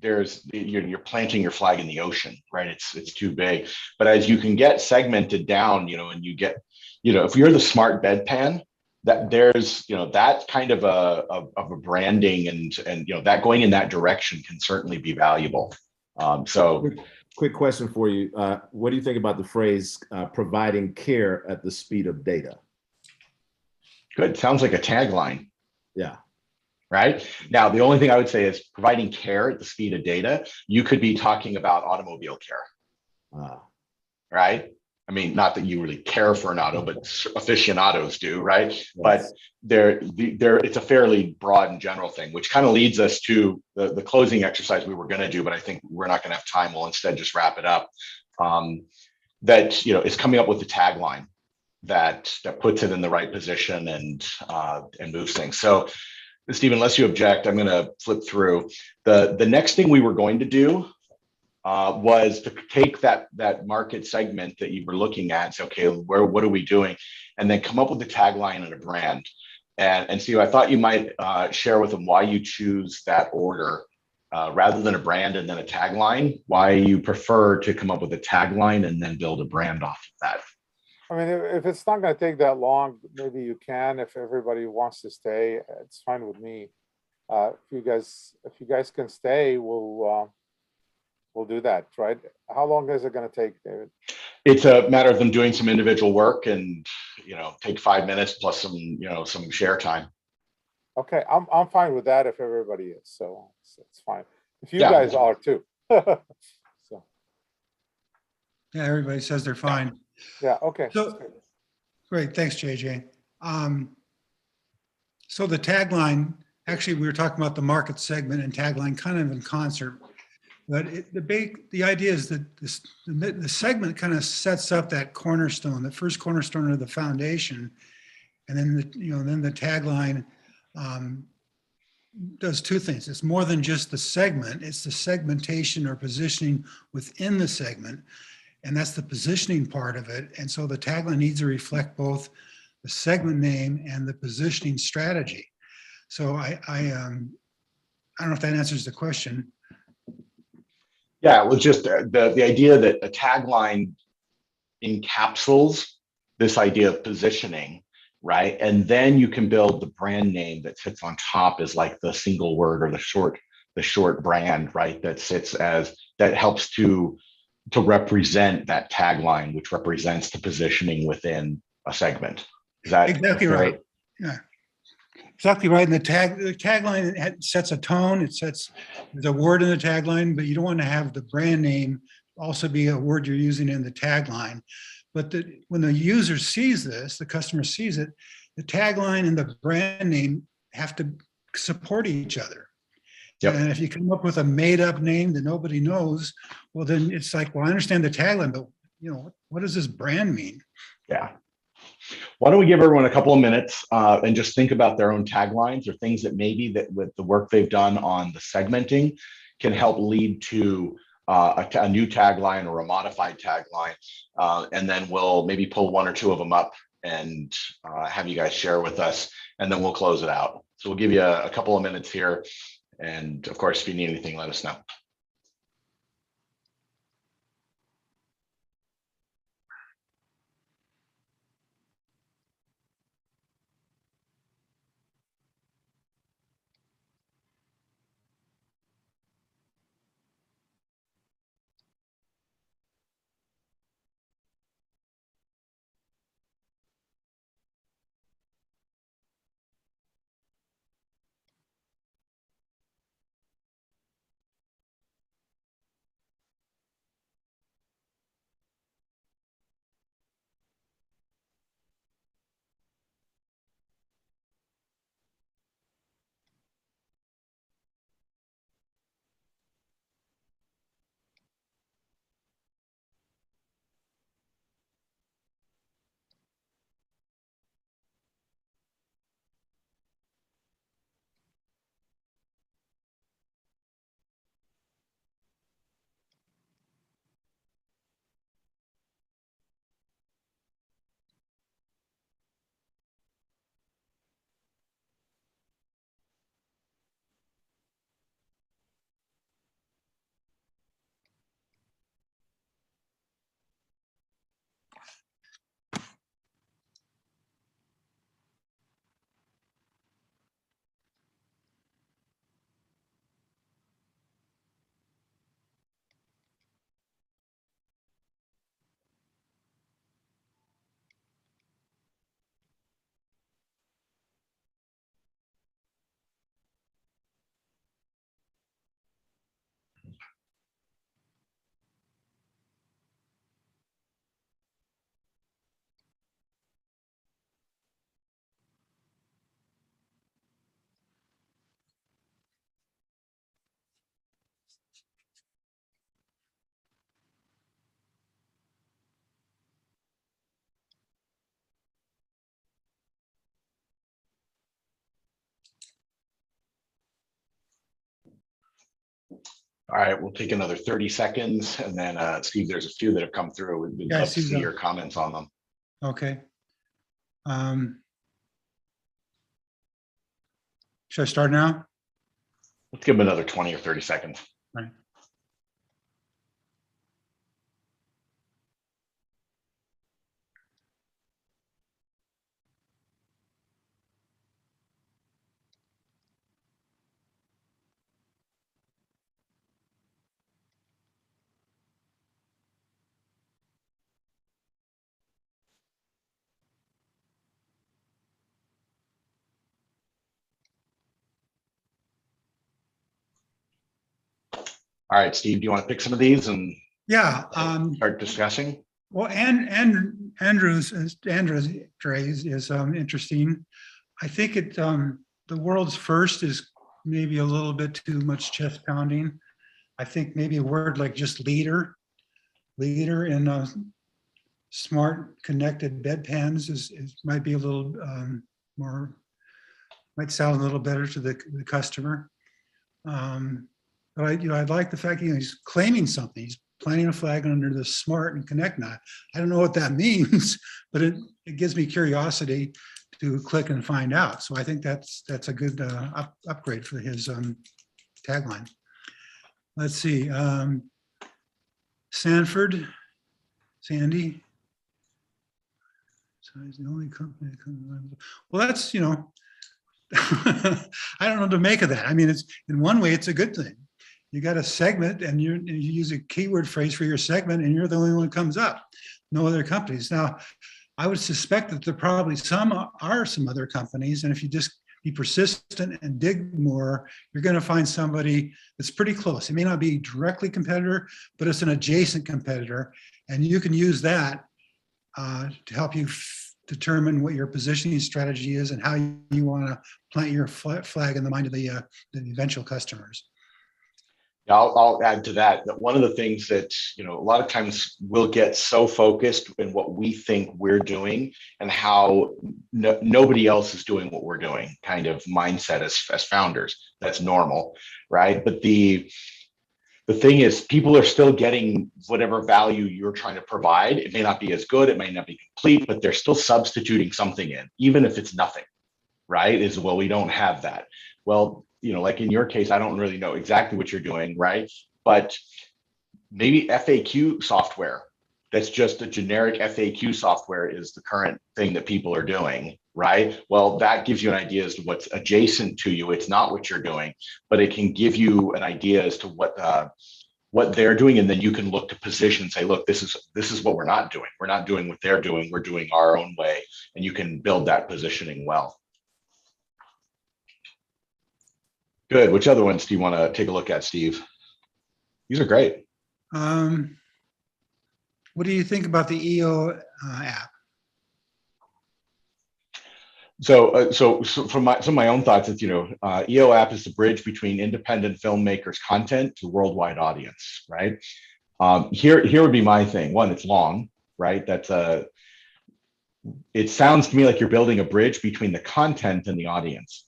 you're planting your flag in the ocean, right? It's too big. But as you can get segmented down, and you get, if you're the smart bedpan, that there's, that kind of a branding and that going in that direction can certainly be valuable. So quick question for you. What do you think about the phrase providing care at the speed of data? Good. Sounds like a tagline. Yeah. Right now, the only thing I would say is providing care at the speed of data. You could be talking about automobile care, right? I mean, not that you really care for an auto, but aficionados do, right? Yes. But it's a fairly broad and general thing, which kind of leads us to the closing exercise we were going to do, but I think we're not going to have time. We'll instead just wrap it up. That is coming up with the tagline that puts it in the right position and moves things. So, Steve, unless you object, I'm going to flip through. The next thing we were going to do was to take that market segment that you were looking at, say, okay, what are we doing? And then come up with a tagline and a brand. And Steve, I thought you might share with them why you choose that order rather than a brand and then a tagline, why you prefer to come up with a tagline and then build a brand off of that. I mean, if it's not going to take that long, maybe you can. If everybody wants to stay, it's fine with me. If you guys can stay, we'll do that, right? How long is it going to take, David? It's a matter of them doing some individual work and take 5 minutes plus some share time. Okay, I'm fine with that if everybody is. So it's fine. If you guys are too. So. Yeah, everybody says they're fine. Yeah, okay. So, great, thanks, JJ. So the tagline, actually, we were talking about the market segment and tagline kind of in concert, but the idea is that the segment kind of sets up that cornerstone, the first cornerstone of the foundation, and then the tagline does two things. It's more than just the segment; it's the segmentation or positioning within the segment. And that's the positioning part of it. And so the tagline needs to reflect both the segment name and the positioning strategy. So I don't know if that answers the question. Yeah, it was just the idea that a tagline encapsulates this idea of positioning, right? And then you can build the brand name that sits on top as like the single word or the short brand, right? That helps to represent that tagline, which represents the positioning within a segment. Is that exactly right? Yeah, exactly right. And the tagline sets a tone. There's a word in the tagline, but you don't want to have the brand name also be a word you're using in the tagline. But when the user sees this, the customer sees it, the tagline and the brand name have to support each other. Yep. And if you come up with a made-up name that nobody knows, well, then it's like, well, I understand the tagline, but what does this brand mean? Yeah. Why don't we give everyone a couple of minutes and just think about their own taglines or things that maybe that with the work they've done on the segmenting can help lead to a new tagline or a modified tagline. And then we'll maybe pull one or two of them up and have you guys share with us, and then we'll close it out. So we'll give you a couple of minutes here. And of course, if you need anything, let us know. All right, we'll take another 30 seconds, and then Steve, there's a few that have come through. We'd Yeah, I love to see see them. your comments on them. Okay. Should I start now? Let's give them another 20 or 30 seconds. Right. All right, Steve, do you want to pick some of these and Yeah. start discussing? Well, Andrews is interesting. I think the world's first is maybe a little bit too much chest pounding. I think maybe a word like just leader in smart connected bedpans is might be a little more, might sound a little better to the customer. But I like the fact he's claiming something. He's planting a flag under the smart and connect knot. I don't know what that means, but it gives me curiosity to click and find out. So I think that's a good upgrade for his tagline. Let's see, Sandy. So he's the only company. Well, that's, I don't know what to make of that. I mean, it's in one way, it's a good thing. You got a segment and you use a keyword phrase for your segment and you're the only one that comes up, no other companies. Now, I would suspect that there probably some other companies, and if you just be persistent and dig more, you're going to find somebody that's pretty close. It may not be directly competitor, but it's an adjacent competitor, and you can use that to help you determine what your positioning strategy is and how you want to plant your flag in the mind of the eventual customers. Yeah, I'll add to that one of the things that, a lot of times we'll get so focused in what we think we're doing and how nobody else is doing what we're doing kind of mindset as founders. That's normal, right? But the thing is, people are still getting whatever value you're trying to provide. It may not be as good, it may not be complete, but they're still substituting something in, even if it's nothing, right? Is, well, we don't have that. Well, like in your case, I don't really know exactly what you're doing, right? But maybe FAQ software, that's just a generic FAQ software is the current thing that people are doing, right? Well, that gives you an idea as to what's adjacent to you. It's not what you're doing, but it can give you an idea as to what they're doing, and then you can look to position and say, look, this is what we're not doing. We're not doing what they're doing. We're doing our own way, and you can build that positioning well. Good. Which other ones do you want to take a look at, Steve? These are great. What do you think about the EO app? So from my own thoughts, it's, EO app is the bridge between independent filmmakers' content to worldwide audience, right? Here would be my thing. One, it's long, right? It sounds to me like you're building a bridge between the content and the audience.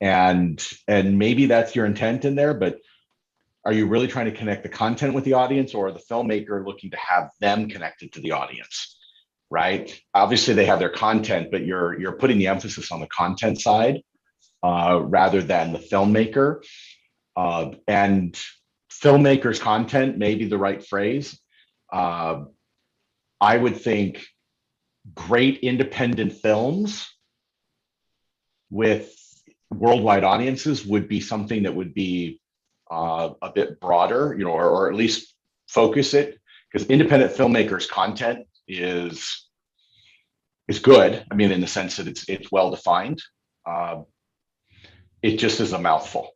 And maybe that's your intent in there, but are you really trying to connect the content with the audience, or the filmmaker looking to have them connected to the audience, right? Obviously they have their content, but you're putting the emphasis on the content side rather than the filmmaker. And filmmaker's content may be the right phrase. I would think great independent films with worldwide audiences would be something that would be a bit broader, or at least focus it, because independent filmmakers' content is good. I mean, in the sense that it's well defined. It just is a mouthful.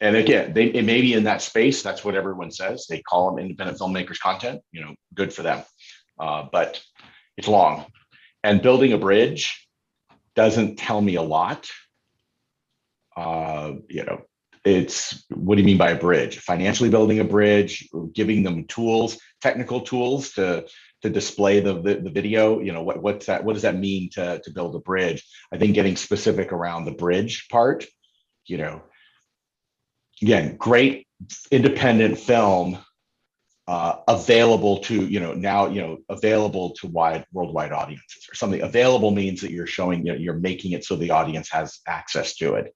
And again, it may be in that space. That's what everyone says. They call them independent filmmakers' content. Good for them. But it's long, and building a bridge doesn't tell me a lot. It's, what do you mean by a bridge? Financially building a bridge, giving them tools, technical tools to display the video. What's that? What does that mean to build a bridge? I think getting specific around the bridge part. Again, great independent film available to, now, available to worldwide audiences or something. Available means that you're showing, you're making it so the audience has access to it.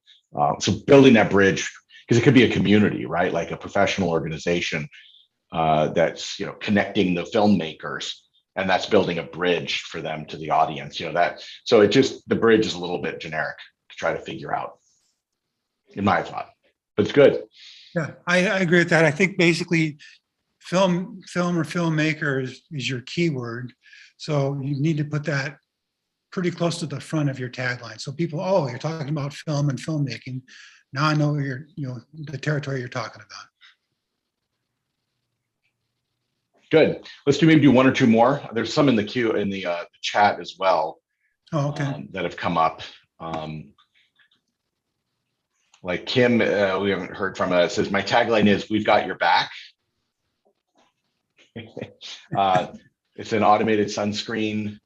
So building that bridge, because it could be a community, right? Like a professional organization that's, connecting the filmmakers, and that's building a bridge for them to the audience, so the bridge is a little bit generic to try to figure out, in my thought, but it's good. Yeah, I agree with that. I think basically film or filmmaker is your keyword. So you need to put that pretty close to the front of your tagline. So people, oh, you're talking about film and filmmaking. Now I know the territory you're talking about. Good. Let's maybe do one or two more. There's some in the queue in the chat as well. Oh, okay. That have come up. Like Kim, we haven't heard from, says, my tagline is, we've got your back. It's an automated sunscreen,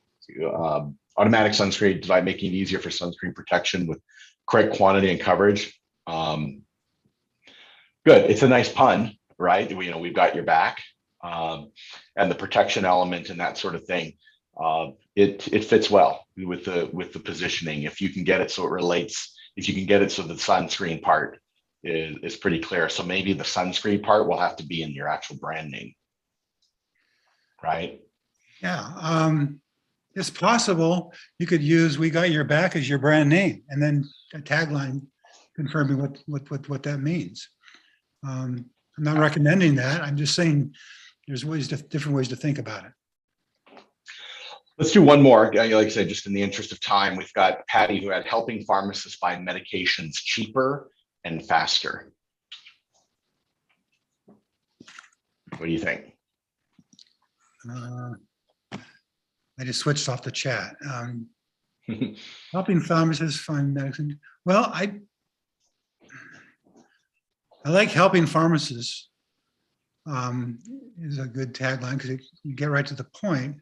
automatic sunscreen design, making it easier for sunscreen protection with correct quantity and coverage. Good. It's a nice pun, right? We've got your back, and the protection element and that sort of thing. It fits well with the positioning. If you can get it so it relates, if you can get it so the sunscreen part is pretty clear. So maybe the sunscreen part will have to be in your actual brand name, right? Yeah, it's possible you could use "We Got Your Back" as your brand name, and then a tagline confirming what that means. I'm not recommending that. I'm just saying there's different ways to think about it. Let's do one more. Like I said, just in the interest of time, we've got Patty, who had helping pharmacists find medications cheaper and faster. What do you think? I just switched off the chat. Helping pharmacists find medicine. Well, I like helping pharmacists. Is a good tagline because you get right to the point.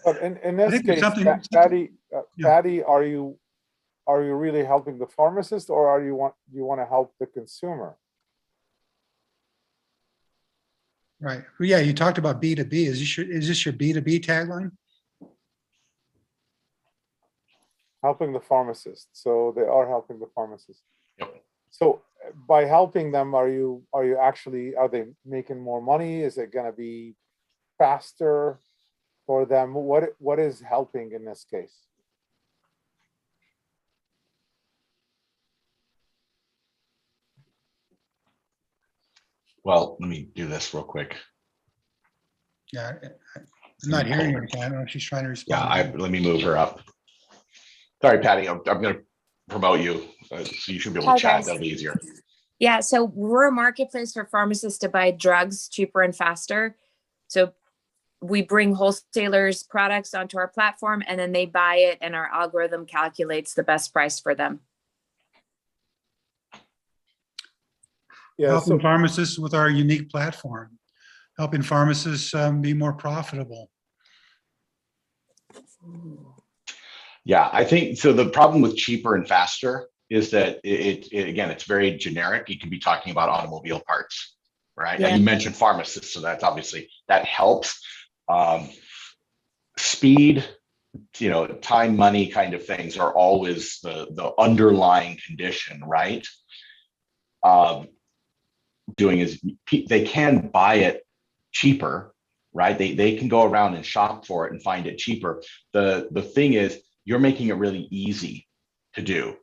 But in this case, Patty, are you really helping the pharmacist, or do you want to help the consumer? Right. Well, yeah, you talked about B2B. Is this your B2B tagline? Helping the pharmacist. So they are helping the pharmacist. Yep. So by helping them, are they making more money? Is it going to be faster for them? What is helping in this case? Well, let me do this real quick. Yeah, I'm not hearing her. I don't know if she's trying to respond. Yeah, let me move her up. Sorry, Patty, I'm going to promote you, so you should be able to chat. That'll be easier. Yeah, so we're a marketplace for pharmacists to buy drugs cheaper and faster. So we bring wholesalers products onto our platform, and then they buy it, and our algorithm calculates the best price for them. Yeah, helping pharmacists with our unique platform, helping pharmacists be more profitable. Yeah, I think so. The problem with cheaper and faster is that again, it's very generic. You can be talking about automobile parts, right? Yeah. And you mentioned pharmacists, so that's obviously, that helps. Speed, time, money kind of things are always the underlying condition, right? They can buy it cheaper, right? They can go around and shop for it and find it cheaper. The thing is, you're making it really easy to do,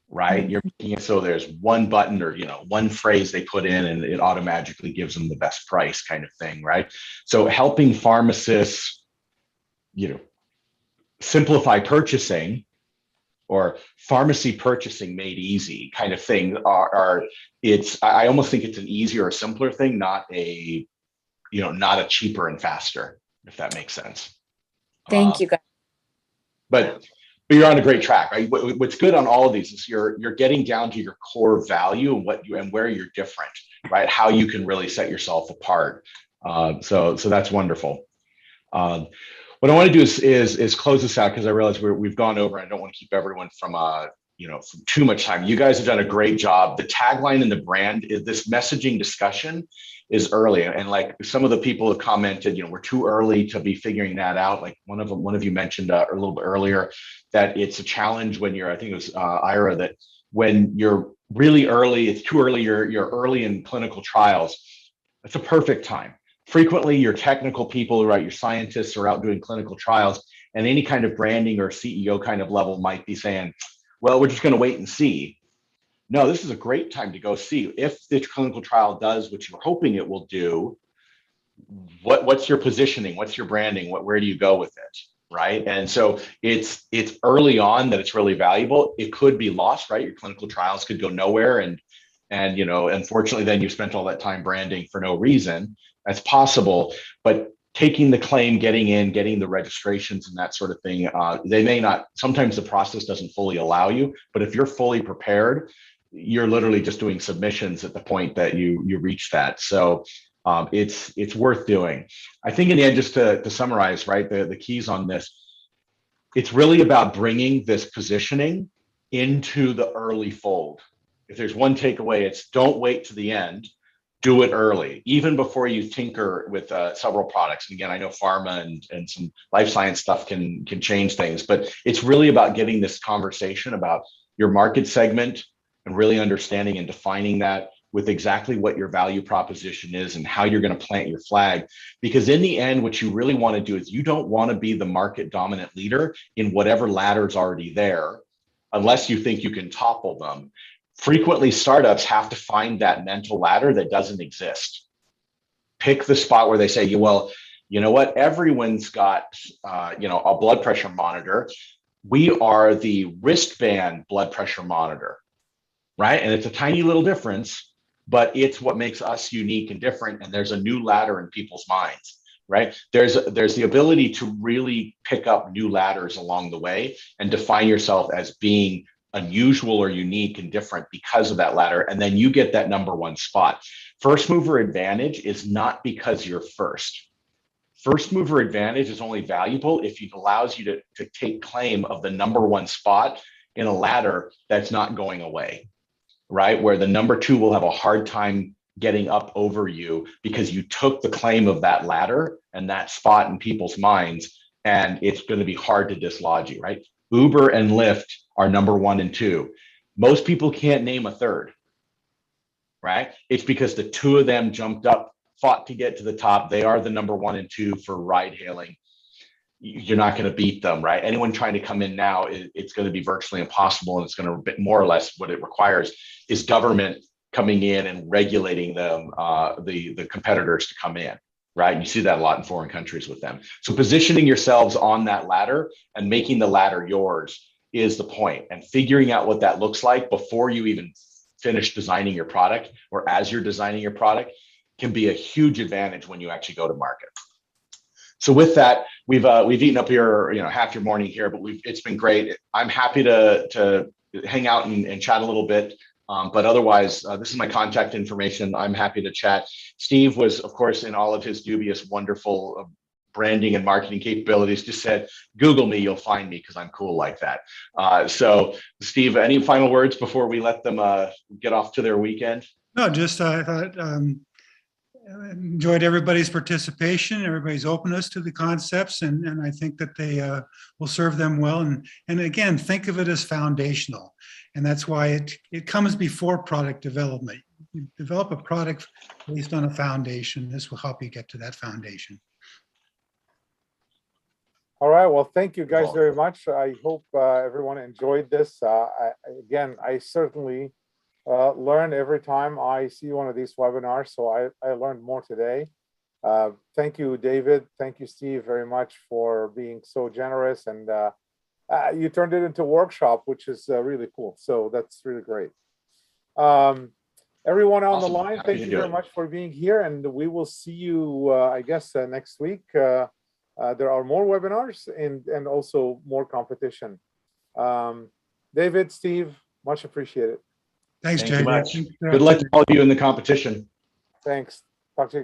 right? You're making it so there's one button or one phrase they put in and it automatically gives them the best price kind of thing, right? So helping pharmacists, simplify purchasing, or pharmacy purchasing made easy kind of thing, I almost think it's an easier or simpler thing, not a cheaper and faster, if that makes sense. Thank you, guys. But you're on a great track, right? What's good on all of these is you're getting down to your core value and where you're different, right? How you can really set yourself apart. So that's wonderful. What I want to do is close this out, because I realize we've gone over. I don't want to keep everyone from too much time. You guys have done a great job. The tagline and the brand is this messaging discussion is early. And like some of the people have commented, we're too early to be figuring that out. Like one of you mentioned a little bit earlier that it's a challenge when I think it was Ira, that when you're really early, it's too early, you're early in clinical trials. It's a perfect time. Frequently, your technical people, right, your scientists are out doing clinical trials, and any kind of branding or CEO kind of level might be saying, well, we're just going to wait and see. No, this is a great time to go see if the clinical trial does what you're hoping it will do. What's your positioning? What's your branding? Where do you go with it? Right. And so it's early on that it's really valuable. It could be lost, right? Your clinical trials could go nowhere. And unfortunately, then you spent all that time branding for no reason. That's possible. But taking the claim, getting the registrations and that sort of thing, they may not, sometimes the process doesn't fully allow you, but if you're fully prepared, you're literally just doing submissions at the point that you reach that. So it's worth doing. I think in the end, just to summarize, right, the keys on this, it's really about bringing this positioning into the early fold. If there's one takeaway, it's don't wait to the end. Do it early, even before you tinker with several products. And again, I know pharma and some life science stuff can change things, but it's really about getting this conversation about your market segment and really understanding and defining that with exactly what your value proposition is and how you're going to plant your flag. Because in the end, what you really want to do is you don't want to be the market dominant leader in whatever ladder's already there, unless you think you can topple them. Frequently, startups have to find that mental ladder that doesn't exist. Pick the spot where they say, well, you know what? Everyone's got, a blood pressure monitor. We are the wristband blood pressure monitor, right? And it's a tiny little difference, but it's what makes us unique and different. And there's a new ladder in people's minds, right? There's the ability to really pick up new ladders along the way and define yourself as being unusual or unique and different because of that ladder. And then you get that number one spot. First mover advantage is not because you're first. First mover advantage is only valuable if it allows you to take claim of the number one spot in a ladder that's not going away, right? Where the number two will have a hard time getting up over you because you took the claim of that ladder and that spot in people's minds, and it's going to be hard to dislodge you, right? Uber and Lyft are number 1 and 2. Most people can't name a third, right? It's because the two of them jumped up, fought to get to the top. They are the number 1 and 2 for ride hailing. You're not going to beat them, right? Anyone trying to come in now, it's going to be virtually impossible. And it's going to be more or less what it requires is government coming in and regulating them, the competitors to come in. Right. You see that a lot in foreign countries with them. So positioning yourselves on that ladder and making the ladder yours is the point, and figuring out what that looks like before you even finish designing your product or as you're designing your product can be a huge advantage when you actually go to market. So with that, we've eaten up your half your morning here, but it's been great. I'm happy to hang out and chat a little bit. But otherwise, this is my contact information. I'm happy to chat. Steve was, of course, in all of his dubious, wonderful branding and marketing capabilities, just said, Google me, you'll find me because I'm cool like that. So Steve, any final words before we let them get off to their weekend? No, just I thought enjoyed everybody's participation, everybody's openness to the concepts, and I think that they will serve them well. And again, think of it as foundational. And that's why it comes before product development. You develop a product based on a foundation. This will help you get to that foundation. All right. Well, thank you guys very much. I hope everyone enjoyed this. I certainly learn every time I see one of these webinars. So I learned more today. Thank you, David. Thank you, Steve, very much for being so generous. And you turned it into a workshop, which is really cool. So that's really great. Everyone on the line, thank you very much for being here. And we will see you, I guess, next week. There are more webinars and also more competition. David, Steve, much appreciated. Thanks, Thank Jay. you much. Good luck to all of you in the competition. Thanks. Talk to you.